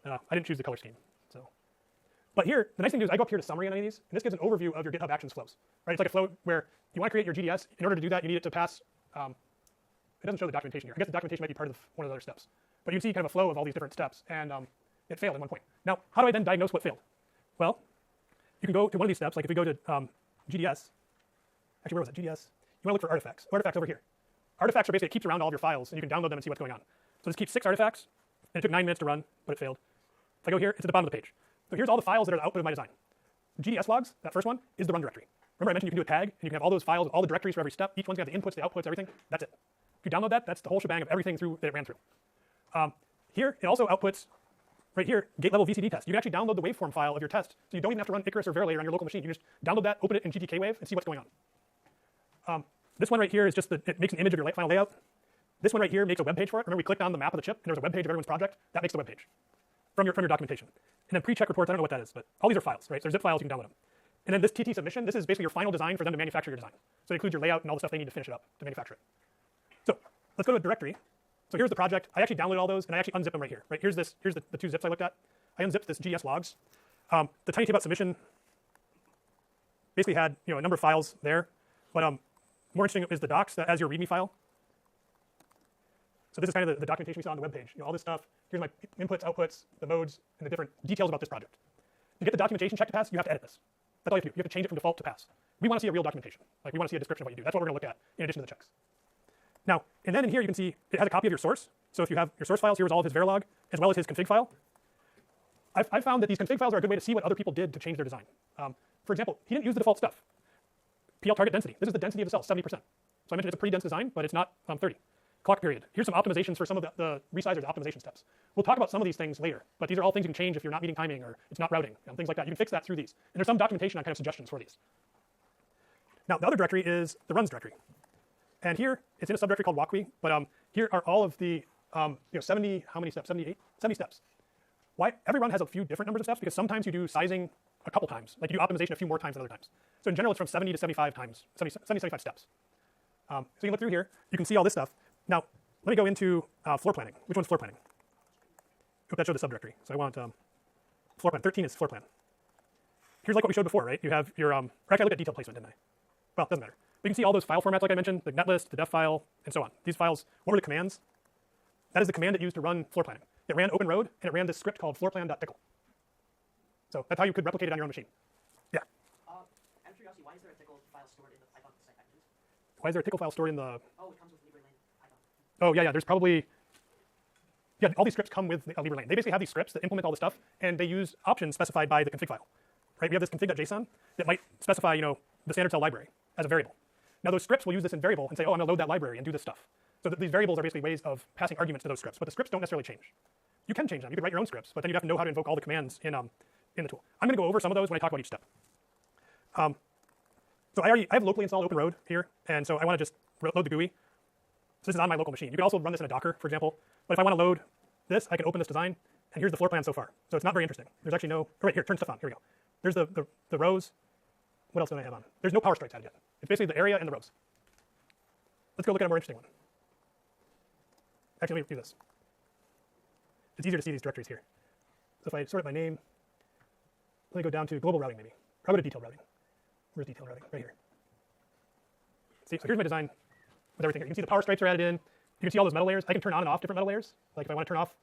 S1: I didn't choose the color scheme. But here, the nice thing is I go up here to summary on any of these, and this gives an overview of your GitHub Actions flows. Right? It's like a flow where you want to create your GDS. In order to do that, you need it to pass. It doesn't show the documentation here. I guess the documentation might be part of one of the other steps. But you can see kind of a flow of all these different steps, and it failed at one point. Now, how do I then diagnose what failed? Well, you can go to one of these steps. Like if we go to GDS, actually, where was it? GDS. You want to look for artifacts. Artifacts over here. Artifacts are basically, it keeps around all of your files, and you can download them and see what's going on. So this keeps 6 artifacts, and it took 9 minutes to run, but it failed. If I go here, it's at the bottom of the page. So here's all the files that are the output of my design. GDS logs, that first one, is the run directory. Remember I mentioned you can do a tag, and you can have all those files, all the directories for every step. Each one's got the inputs, the outputs, everything. That's it. If you download that, that's the whole shebang of everything that it ran through. Here, it also outputs, right here, gate level VCD test. You can actually download the waveform file of your test, so you don't even have to run Icarus or Verilayer on your local machine. You just download that, open it in GTK Wave, and see what's going on. This one right here is just it makes an image of your final layout. This one right here makes a web page for it. Remember, we clicked on the map of the chip, and there was a web page of everyone's project. That makes the web page from your documentation. And then pre-check reports, I don't know what that is, but all these are files, right? So they're zip files, you can download them. And then this TT submission, this is basically your final design for them to manufacture your design. So it includes your layout and all the stuff they need to finish it up, to manufacture it. So let's go to a directory. So here's the project. I actually downloaded all those, and I actually unzip them right here. Right? Here's the 2 zips I looked at. I unzipped this GS logs. The Tiny Tapeout submission basically had a number of files there, but more interesting is the docs as your README file. So this is kind of the documentation we saw on the web page. All this stuff. Here's my inputs, outputs, the modes, and the different details about this project. To get the documentation check to pass, you have to edit this. That's all you have to do. You have to change it from default to pass. We want to see a real documentation. Like we want to see a description of what you do. That's what we're going to look at in addition to the checks. Now, and then in here you can see it has a copy of your source. So if you have your source files, here is all of his Verilog, as well as his config file. I've found that these config files are a good way to see what other people did to change their design. For example, he didn't use the default stuff. PL target density. This is the density of the cell, 70%. So I mentioned it's a pretty dense design, but it's not 30. clock period. Here's some optimizations for some of the resizers optimization steps. We'll talk about some of these things later, but these are all things you can change if you're not meeting timing or it's not routing, things like that. You can fix that through these. And there's some documentation on kind of suggestions for these. Now, the other directory is the runs directory. And here, it's in a subdirectory called Wakwi, but here are all of the 70, how many steps? 78? 70 steps. Why? Every run has a few different numbers of steps because sometimes you do sizing a couple times. Like you do optimization a few more times than other times. So in general, it's from 70 to 75 times, 70, 75 steps. So you can look through here. You can see all this stuff. Now, let me go into floor planning. Which one's floor planning? Oh, that showed the subdirectory. So I want floor plan. 13 is floor plan. Here's like what we showed before, right? You have your, or actually I looked at detailed placement, didn't I? Well, it doesn't matter. But you can see all those file formats like I mentioned, the netlist, the def file, and so on. These files, what were the commands? That is the command it used to run floor planning. It ran OpenRoad, and it ran this script called floorplan.pickle. So that's how you could replicate it on your own machine. Yeah?
S2: Out of curiosity, why is there a tickle file stored in the Python site packages?
S1: Why is there a tickle file stored in the...
S2: Oh, it comes with LibreLane Python.
S1: Oh, yeah, there's probably... Yeah, all these scripts come with LibreLane. They basically have these scripts that implement all the stuff, and they use options specified by the config file. Right? We have this config.json that might specify, the standard cell library as a variable. Now, those scripts will use this in variable and say, oh, I'm going to load that library and do this stuff. So these variables are basically ways of passing arguments to those scripts, but the scripts don't necessarily change. You can change them. You could write your own scripts, but then you'd have to know how to invoke all the commands in the tool. I'm going to go over some of those when I talk about each step. So I have locally installed OpenRoad here, and so I want to just load the GUI. So this is on my local machine. You can also run this in a Docker, for example. But if I want to load this, I can open this design, and here's the floor plan so far. So it's not very interesting. There's actually no... Oh, right here, turn stuff on. Here we go. There's the rows. What else do I have on? There's no power strikes added yet. It's basically the area and the rows. Let's go look at a more interesting one. Actually, let me do this. It's easier to see these directories here. So if I sort it by name, let me go down to global routing maybe. Or go to detailed routing. Where's detailed routing? Right here. See, so here's my design with everything here. You can see the power stripes are added in. You can see all those metal layers. I can turn on and off different metal layers. Like if I want to turn off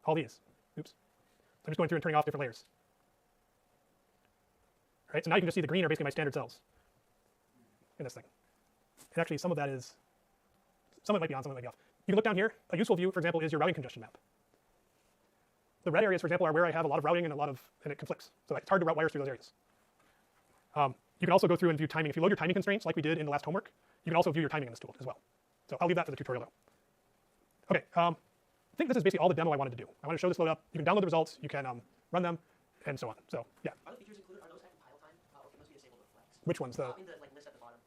S1: all these. Oops. So I'm just going through and turning off different layers. Right, so now you can just see the green are basically my standard cells in this thing. And actually some of that is, some of it might be on, some of it might be off. You can look down here. A useful view, for example, is your routing congestion map. The red areas, for example, are where I have a lot of routing and it conflicts. So it's hard to route wires through those areas. You can also go through and view timing. If you load your timing constraints like we did in the last homework, you can also view your timing in this tool as well. So I'll leave that for the tutorial though. Okay, I think this is basically all the demo I wanted to do. I want to show this load up. You can download the results, you can run them, and so on. So yeah.
S2: Are the features included, are those at compile time? Or must be disabled with Flex?
S1: Which ones?
S2: In the list at the bottom.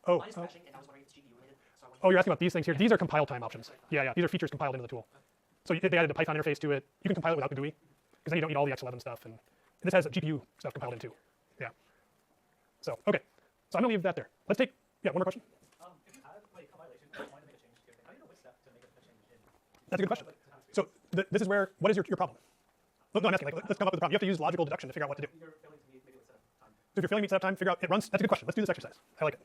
S1: Oh,
S2: Mine is crashing, and I was wondering if it's GPU related. So
S1: oh, you're asking about these things here. These are compile time options. Yeah, these are features compiled into the tool. So they added a Python interface to it. You can compile it without the GUI, because then you don't need all the X11 stuff. And this has GPU stuff compiled in too. Yeah. So, okay. So I'm going to leave that there. Let's take, one more question.
S3: If you have like compilation, you want to make a change to your thing, how do you know which step to make a change in?
S1: That's a good question. So this is where, what is your problem? No, I'm asking, let's come up with a problem. You have to use logical deduction to figure out what to do.
S3: You're failing to meet maybe with setup time.
S1: So if you're failing to meet setup time, figure out, it runs, that's a good question. Let's do this exercise. I like it.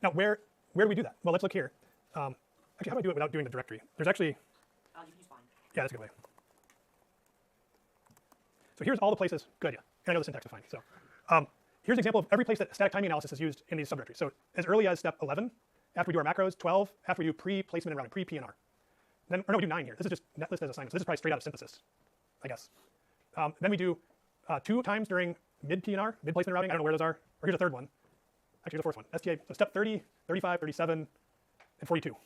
S1: Now, where do we do that? Well, let's look here. Actually, how do I do it without doing the directory? There's actually,
S2: you can use Find.
S1: yeah, that's a good way. So here's all the places, good idea. And I know the syntax to find. So here's an example of every place that static timing analysis is used in these subdirectories. So as early as step 11, after we do our macros, 12, after we do pre-placement and routing, pre-PNR. Then, or no, we do 9 here. This is just netlist as assignment. So this is probably straight out of synthesis, I guess. Then we do 2 times during mid-PNR, mid-placement and routing. I don't know where those are. Or here's a third one. Actually, here's a fourth one. STA, so step 30, 35, 37, and 42.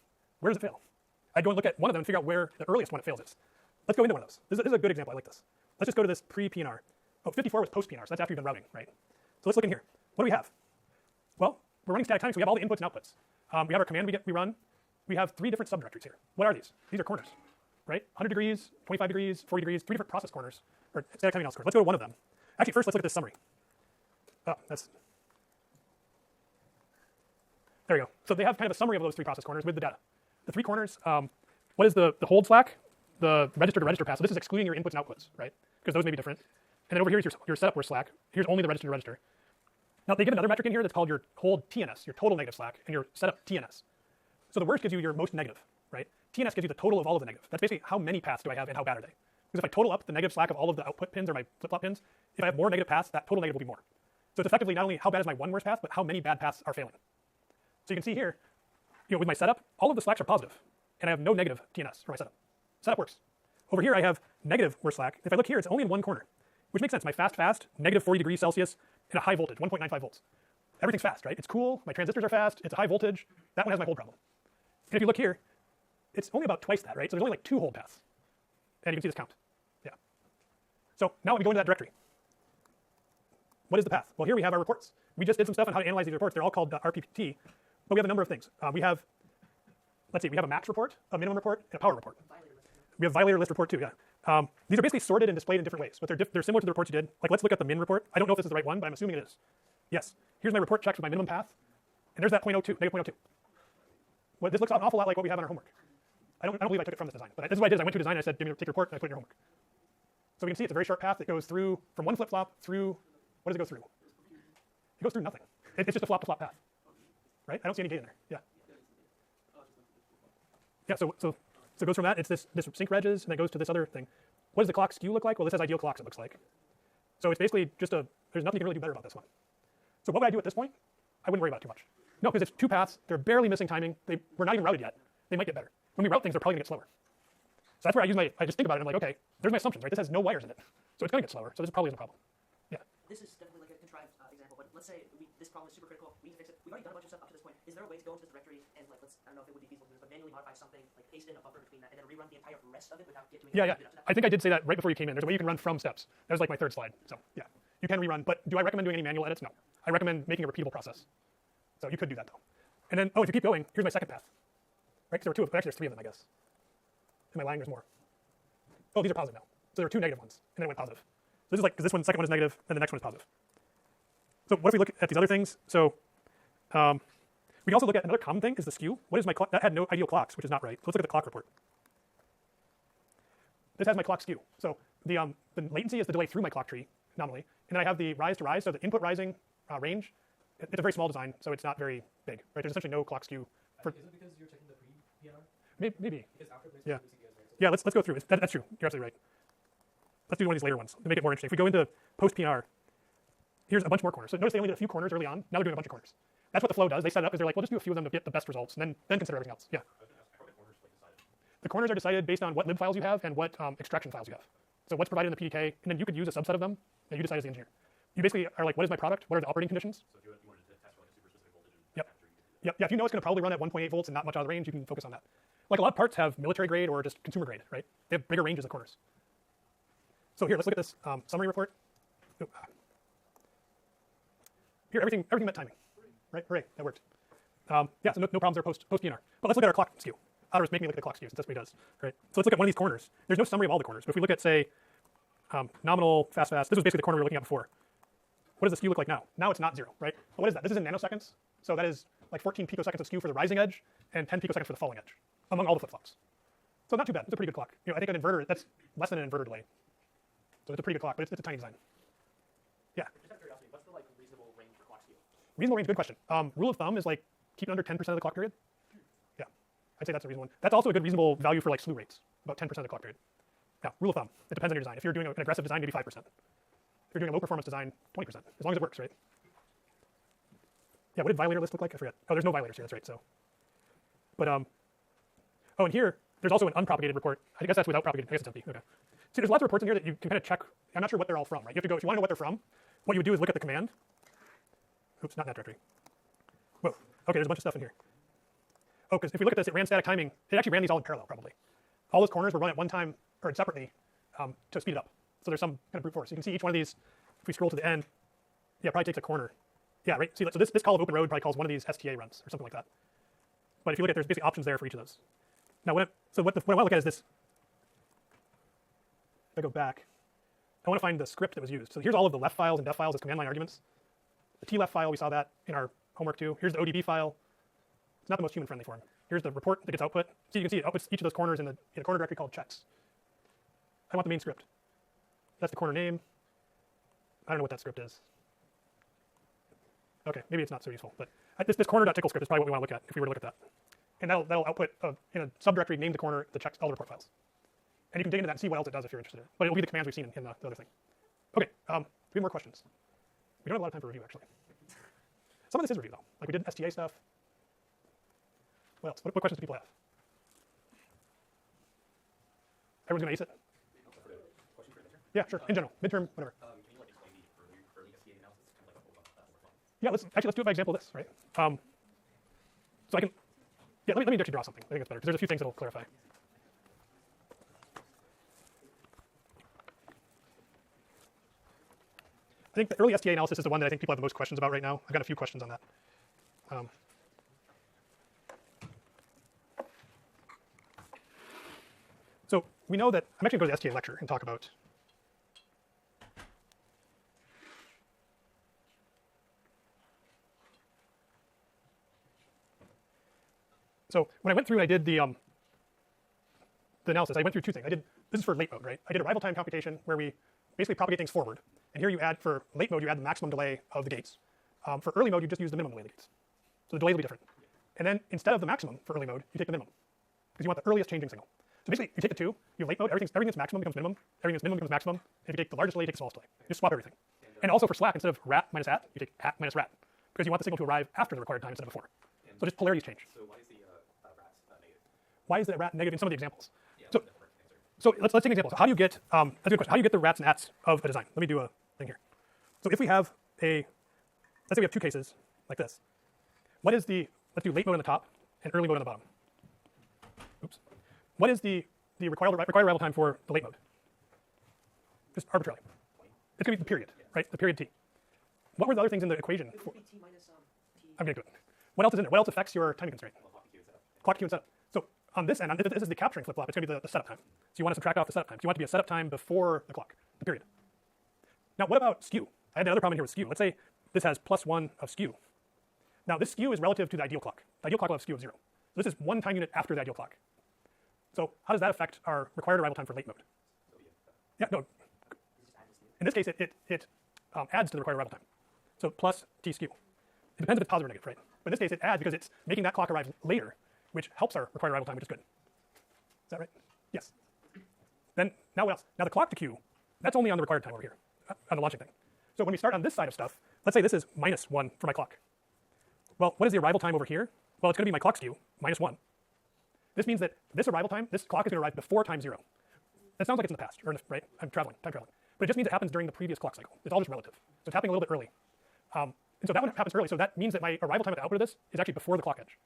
S1: Where does it fail? I'd go and look at one of them and figure out where the earliest one it fails is. Let's go into one of those. This is a good example. I like this. Let's just go to this pre-PNR. Oh, 54 was post-PNR, so that's after you've been routing, right? So let's look in here. What do we have? Well, we're running static timing, so we have all the inputs and outputs. We have our command we run. We have 3 different subdirectories here. What are these? These are corners, right? 100 degrees, 25 degrees, 40 degrees, 3 different process corners, or static timing analysis corners. Let's go to one of them. Actually, first, let's look at this summary. Oh, there we go. So they have kind of a summary of those 3 process corners with the data. The 3 corners, what is the hold slack? The register to register path. So this is excluding your inputs and outputs, right? Because those may be different. And then over here is your setup where slack. Here's only the register to register. Now they give another metric in here that's called your hold TNS, your total negative slack, and your setup TNS. So the worst gives you your most negative, right? TNS gives you the total of all of the negative. That's basically how many paths do I have and how bad are they. Because if I total up the negative slack of all of the output pins or my flip-flop pins, if I have more negative paths, that total negative will be more. So it's effectively not only how bad is my one worst path, but how many bad paths are failing. So you can see here, with my setup, all of the slacks are positive, and I have no negative TNS for my setup. Setup works. Over here, I have negative worst slack. If I look here, it's only in one corner, which makes sense. My fast, negative 40 degrees Celsius, and a high voltage, 1.95 volts. Everything's fast, right? It's cool. My transistors are fast. It's a high voltage. That one has my hold problem. And if you look here, it's only about twice that, right? So there's only like 2 hold paths. And you can see this count. Yeah. So now when we go into that directory, what is the path? Well, here we have our reports. We just did some stuff on how to analyze these reports. They're all called RPT, but we have a number of things. We have, let's see, we have a max report, a minimum report, and a power report. We have violator list report too, yeah. These are basically sorted and displayed in different ways, but they're similar to the reports you did. Like, let's look at the min report. I don't know if this is the right one, but I'm assuming it is. Yes. Here's my report checks with my minimum path, and there's that 0.02, negative 0.02. Well, this looks an awful lot like what we have on our homework. I don't believe I took it from this design, but this is what I did. I went to design and I said, take your report, and I put it in your homework. So we can see it's a very short path that goes through from one flip-flop through, what does it go through? It goes through nothing. It's just a flop-to-flop path, right? I don't see any gate in there. Yeah. Yeah. So it goes from that. It's this sync reges, and then it goes to this other thing. What does the clock skew look like? Well, this has ideal clocks. It looks like. So it's basically just there's nothing you can really do better about this one. So what would I do at this point? I wouldn't worry about it too much. No, because it's 2 paths. They're barely missing timing. We're not even routed yet. They might get better. When we route things, they're probably gonna get slower. So that's where I just think about it. I'm like, okay, there's my assumptions, right? This has no wires in it, so it's gonna get slower. So this probably isn't a problem. Yeah.
S2: This is definitely like a contrived example, but let's say this problem is super critical. We need to fix it. We've already done a bunch of stuff up to this point. Is there a way to go into this directory and like I don't know if it would be feasible to do this, but manually modify something, like paste in a buffer between that, and then rerun the entire rest of it without doing
S1: Yeah.
S2: anything up to that?
S1: I think I did say that right before you came in. There's a way you can run from steps. That was like my 3rd slide. So yeah, you can rerun. But do I recommend doing any manual edits? No. I recommend making a repeatable process. So you could do that though. And then, if you keep going, here's my second path. Right? Because there were 2 of them. Actually, there's 3 of them, I guess. Am I lying? There's more. Oh, these are positive now. So there were 2 negative ones, and then it went positive. So this is like, because this one, second one is negative, and the next one is positive. So what if we look at these other things? So we can also look at another common thing is the skew. What is my clock? That had no ideal clocks, which is not right. So let's look at the clock report. This has my clock skew. So the latency is the delay through my clock tree, nominally. And then I have the rise to rise, so the input rising range. It's a very small design, so it's not very big. Right? There's essentially no clock skew.
S3: Is it because you're checking the pre-PNR?
S1: Maybe.
S3: Because after this,
S1: Yeah.
S3: CPS, right? So
S1: Yeah, let's go through. That's true. You're absolutely right. Let's do one of these later ones to make it more interesting. If we go into post PNR, here's a bunch more corners. So notice they only did a few corners early on. Now they're doing a bunch of corners. That's what the flow does. They set it up because they're like, we'll just do a few of them to get the best results, and then consider everything else. Yeah. The corners are decided based on what lib files you have and what extraction files you have. So what's provided in the PDK, and then you could use a subset of them that you decide as the engineer. You basically are like, what is my product? What are the operating conditions?
S4: So if you wanted to test for like a super specific voltage and
S1: Yep.
S4: temperature, you could do that.
S1: Yep. Yeah. If you know it's going to probably run at 1.8 volts and not much out of the range, you can focus on that. Like a lot of parts have military grade or just consumer grade, right? They have bigger ranges of corners. So here, let's look at this summary report. Oh, Here, everything met timing, right? Hooray, that worked. Yeah, so no problems there post PNR. But let's look at our clock skew. Others make me look at the clock skew since that's what he does, right? So let's look at one of these corners. There's no summary of all the corners, but if we look at, say, nominal fast, this was basically the corner we were looking at before. What does the skew look like now? Now it's not 0, right? But what is that? This is in nanoseconds, so that is like 14 picoseconds of skew for the rising edge and 10 picoseconds for the falling edge among all the flip-flops. So not too bad. It's a pretty good clock. I think an inverter, that's less than an inverter delay. So it's a pretty good clock, but it's a tiny design. Yeah.
S3: just out of curiosity, what's the like reasonable range for clock skew?
S1: Reasonable range, good question. Rule of thumb is like keep it under 10% of the clock period. Yeah, I'd say that's a reasonable one. That's also a good reasonable value for like slew rates, about 10% of the clock period. Yeah, rule of thumb. It depends on your design. If you're doing an aggressive design, maybe 5%. If you're doing a low performance design, 20%, as long as it works, right? Yeah, what did violator list look like? I forget. Oh, there's no violators here, that's right. So, but oh, and here, there's also an unpropagated report. I guess that's without propagated. I guess it's empty. Okay. See, there's lots of reports in here that you can kind of check. I'm not sure what they're all from, right? You have to go, if you want to know what they're from, what you would do is look at the command. Oops, not in that directory. Whoa, okay, there's a bunch of stuff in here. Oh, because if we look at this, it ran static timing. It actually ran these all in parallel, probably. All those corners were run at one time, or separately, to speed it up. So there's some kind of brute force. You can see each one of these, if we scroll to the end, yeah, it probably takes a corner. Yeah, right, see, so this call of open road probably calls one of these STA runs, or something like that. But if you look at, there's basically options there for each of those. Now, what I want to look at is this. If I go back, I want to find the script that was used. So here's all of the left files and def files as command line arguments. The tleft file, we saw that in our homework too. Here's the ODB file. It's not the most human-friendly form. Here's the report that gets output. So you can see it outputs each of those corners in a corner directory called checks. I want the main script. That's the corner name. I don't know what that script is. Okay, maybe it's not so useful, but this corner.tickle script is probably what we want to look at if we were to look at that. And that'll output in a subdirectory named the corner, the checks, all the report files. And you can dig into that and see what else it does if you're interested in it. But it will be the commands we've seen in the other thing. Okay, do we have more questions? We don't have a lot of time for review, actually. Some of this is review, though. Like we did STA stuff. What else? What questions do people have? Everyone's going to ace it?
S4: Question for an answer.
S1: Yeah, sure. In general, midterm, whatever.
S4: Can you like explain the early STA analysis, kind of like a whole workflow?
S1: Yeah, let's do it by example of this, right? So I can. Yeah, let me actually draw something. I think it's better because there's a few things that'll clarify. I think the early STA analysis is the one that I think people have the most questions about right now. I've got a few questions on that. So we know that I'm actually going to go to the STA lecture and talk about So when I went through and I did the analysis, I went through two things. This is for late mode, right? I did a arrival time computation where we basically propagate things forward. And here you add, for late mode, you add the maximum delay of the gates. For early mode, you just use the minimum delay of the gates. So the delays will be different. And then instead of the maximum for early mode, you take the minimum because you want the earliest changing signal. So basically, you take the two, you have late mode, everything that's maximum becomes minimum, everything that's minimum becomes maximum. If you take the largest delay, you take the smallest delay. You just swap everything. And also for slack, instead of rat minus at, you take at minus rat because you want the signal to arrive after the required time instead of before. So just polarities change.
S4: So why is the rat negative?
S1: Why is the rat negative in some of the examples?
S4: Yeah,
S1: So,
S4: that's the correct answer.
S1: so let's take an example. So how do you get, that's a good question. How do you get the rats and ats of a design? Let me do a thing here. So if we have let's say we have two cases like this. What is let's do late mode on the top and early mode on the bottom. Oops. What is the required arrival time for the late mode? Just arbitrarily. It's going to be the period, right? The period t. What were the other things in the equation?
S2: It would be t minus t.
S1: I'm going to do it. What else is in there? What else affects your timing constraint?
S4: Well, clock queue and setup.
S1: Clock queue and setup. So on this end, this is the capturing flip-flop. It's going to be the setup time. So you want to subtract off the setup time. So you want it to be a setup time before the clock, the period. Now, what about skew? I had another problem here with skew. Let's say this has +1 of skew. Now, this skew is relative to the ideal clock. The ideal clock will have skew of 0. So this is one time unit after the ideal clock. So how does that affect our required arrival time for late mode? Yeah, no. In this case, it adds to the required arrival time. So plus t skew. It depends if it's positive or negative, right? But in this case, it adds because it's making that clock arrive later, which helps our required arrival time, which is good. Is that right? Yes. Then now what else? Now the clock to queue, that's only on the required time over here, on the launching thing. So when we start on this side of stuff, let's say this is -1 for my clock. Well, what is the arrival time over here? Well, it's going to be my clock skew, -1. This means that this arrival time, this clock is going to arrive before time 0. That sounds like it's in the past, right? I'm time traveling. But it just means it happens during the previous clock cycle. It's all just relative. So it's happening a little bit early. And so that one happens early, so that means that my arrival time at the output of this is actually before the clock edge.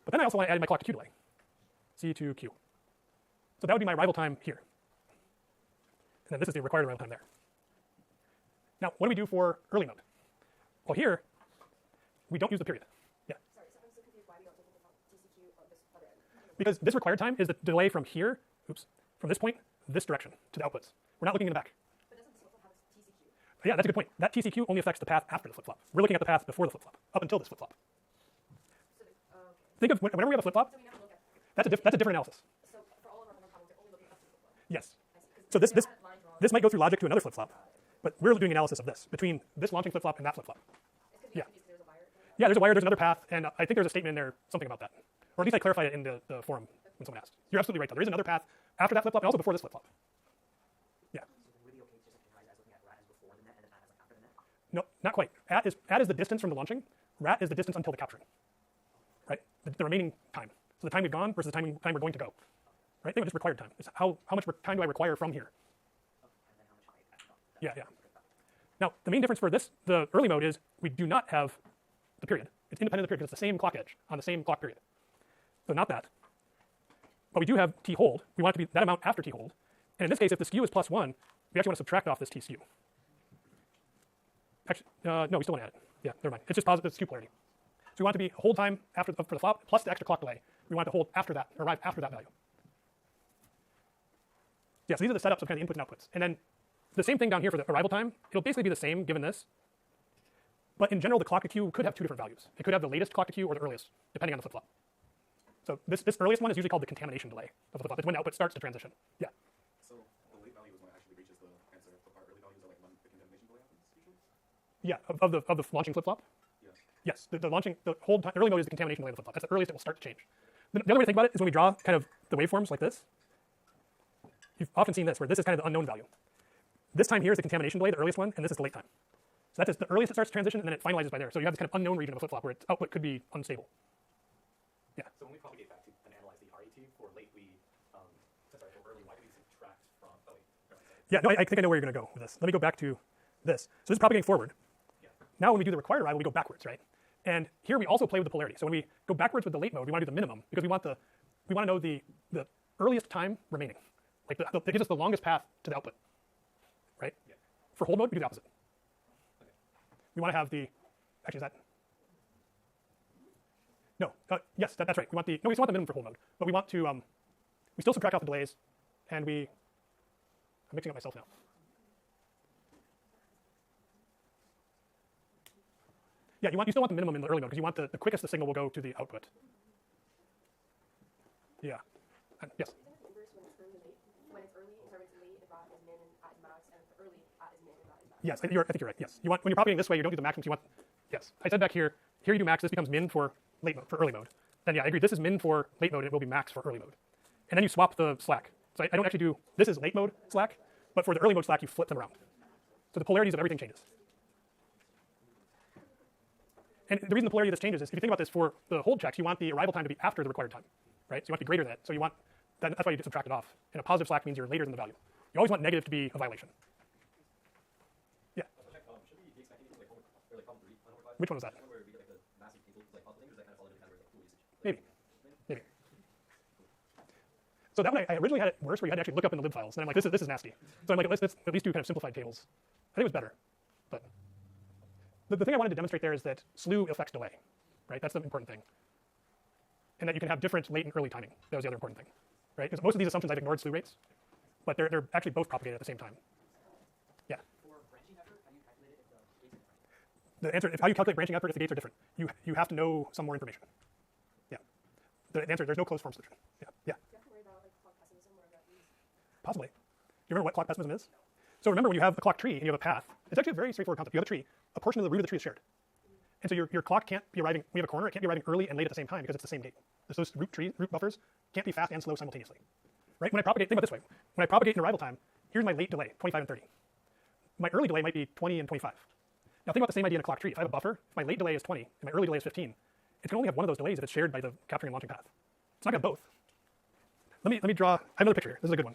S1: But then I also want to add in my clock to Q delay, C to Q. So that would be my arrival time here. And then this is the required arrival time there. Now, what do we do for early mode? Well, here, we don't use the period. Yeah.
S5: Sorry, so I'm so confused why we don't take into account TCQ on this other end.
S1: Because this required time is the delay from here, from this point, this direction to the outputs. We're not looking in the back.
S5: But doesn't this also have TCQ?
S1: Yeah, that's a good point. That TCQ only affects the path after the flip-flop. We're looking at the path before the flip-flop, up until this flip-flop.
S5: So okay.
S1: Think of whenever we have a flip-flop,
S5: So we never look at.
S1: that's a different analysis.
S5: So for all of our homework problems, we're only looking up to the flip.
S1: Yes.
S5: I see. 'Cause
S1: So this
S5: if that line's wrong,
S1: this might go through logic to another flip-flop, but we're doing analysis of this, between this launching flip-flop and that flip-flop.
S5: it's gonna be
S1: yeah.
S5: confused 'cause there's a wire going on.
S1: Yeah, there's a wire, there's another path, and I think there's a statement in there, something about that. Or at least I clarified it in the forum when someone asked. You're absolutely right, though. There is another path after that flip-flop and also before this flip-flop. Yeah.
S2: So then would it be okay to just recognize as looking at rat as before the net and then at as like after the net?
S1: No, not quite. At is the distance from the launching. Rat is the distance until the capturing. Right? The remaining time. So the time we've gone versus the time we're going to go. Right? Think of just required time. It's how much time do I require from here?
S2: And then how much I actually got.
S1: Yeah, yeah. Now, the main difference for this, the early mode, is we do not have the period. It's independent of the period because it's the same clock edge on the same clock period. So not that. But we do have t hold. We want it to be that amount after t hold. And in this case, if the skew is +1, we actually want to subtract off this t skew. Actually, no, we still want to add it. Yeah, never mind. It's just positive skew polarity. So we want it to be hold time for the flop plus the extra clock delay. We want it to hold after that, or arrive after that value. Yeah, so these are the setups of kind of the inputs and outputs. And then the same thing down here for the arrival time. It'll basically be the same given this. But in general, the clock to queue could have two different values. It could have the latest clock to queue or the earliest, depending on the flip-flop. So this earliest one is usually called the contamination delay of the flip-flop. It's when the output starts to transition. Yeah.
S4: So the late value is when it actually reaches the answer. The early values are like when the contamination delay happens usually.
S1: Yeah, of the launching flip-flop.
S4: Yeah.
S1: Yes, the launching, the hold time, early mode is the contamination delay of the flip-flop. That's the earliest it will start to change. The other way to think about it is when we draw kind of the waveforms like this. You've often seen this, where this is kind of the unknown value. This time here is the contamination delay, the earliest one, and this is the late time. So that is the earliest it starts to transition, and then it finalizes by there. So you have this kind of unknown region of a flip-flop where its output could be unstable. Yeah.
S4: So when we propagate back to and analyze the RAT for late, for early, why do we subtract from? Oh wait, no,
S1: Yeah, no, I think I know where you're going to go with this. Let me go back to this. So this is propagating forward.
S4: yeah.
S1: Now when we do the required arrival, we go backwards, right? And here we also play with the polarity. So when we go backwards with the late mode, we want to do the minimum because we want to know the earliest time remaining. Like that gives us the longest path to the output, right?
S4: Yeah.
S1: For hold mode, we do the opposite.
S4: Okay.
S1: We want to have the, actually is that, no, yes, that's right. We still want the minimum for hold mode, but we want to, we still subtract out the delays, and I'm mixing up myself now. Yeah, you still want the minimum in the early mode because you want the quickest the signal will go to the output. Yeah. Yes.
S5: Isn't it inverse when it's early late? When it's early, sorry, when it's late, at is min and at is max, and if it's early, at is min and at is max.
S1: Yes, I think you're right. Yes, when you're propagating this way, you don't do the maximum. You want, yes. I said back here. Here you do max. This becomes min for late mode, for early mode. Then yeah, I agree. This is min for late mode. It will be max for early mode. And then you swap the slack. So I don't actually do this is late mode slack, but for the early mode slack, you flip them around. So the polarities of everything changes. And the reason the polarity of this changes is if you think about this for the hold checks, you want the arrival time to be after the required time, right? So you want to be greater than it. So you want that's why you subtract it off. And a positive slack means you're later than the value. You always want negative to be a violation. Yeah.
S4: Should we be expecting it to like problem 3 on homework 5?
S1: Which one was that?
S4: Where we get like the massive tables like populating, or does that kind of fall into the category of tool usage?
S1: Maybe. Maybe. So that one I originally had it worse, where you had to actually look up in the lib files. And I'm like, this is nasty. So I'm like, let's at least do kind of simplified tables. I think it was better. But the thing I wanted to demonstrate there is that slew affects delay, right? That's the important thing. And that you can have different late and early timing. That was the other important thing, right? Because most of these assumptions I've ignored slew rates, but they're actually both propagated at the same time. Yeah.
S2: For branching effort, how do you calculate it if the gates are different?
S1: The answer, if how you calculate branching effort if the gates are different, you have to know some more information. Yeah. The answer, there's no closed form solution. Yeah. Yeah.
S5: Do you have to worry about like clock pessimism or about these?
S1: Possibly. Do you remember what clock pessimism is? So remember when you have a clock tree and you have a path, it's actually a very straightforward concept. You have a tree, a portion of the root of the tree is shared. And so your clock can't be arriving, we have a corner, it can't be arriving early and late at the same time because it's the same gate. Those root buffers can't be fast and slow simultaneously. Right? When I propagate, think about it this way. When I propagate an arrival time, here's my late delay, 25 and 30. My early delay might be 20 and 25. Now think about the same idea in a clock tree. If I have a buffer, if my late delay is 20 and my early delay is 15, it can only have one of those delays if it's shared by the capturing and launching path. It's not going to have both. Let me draw, I have another picture here. This is a good one.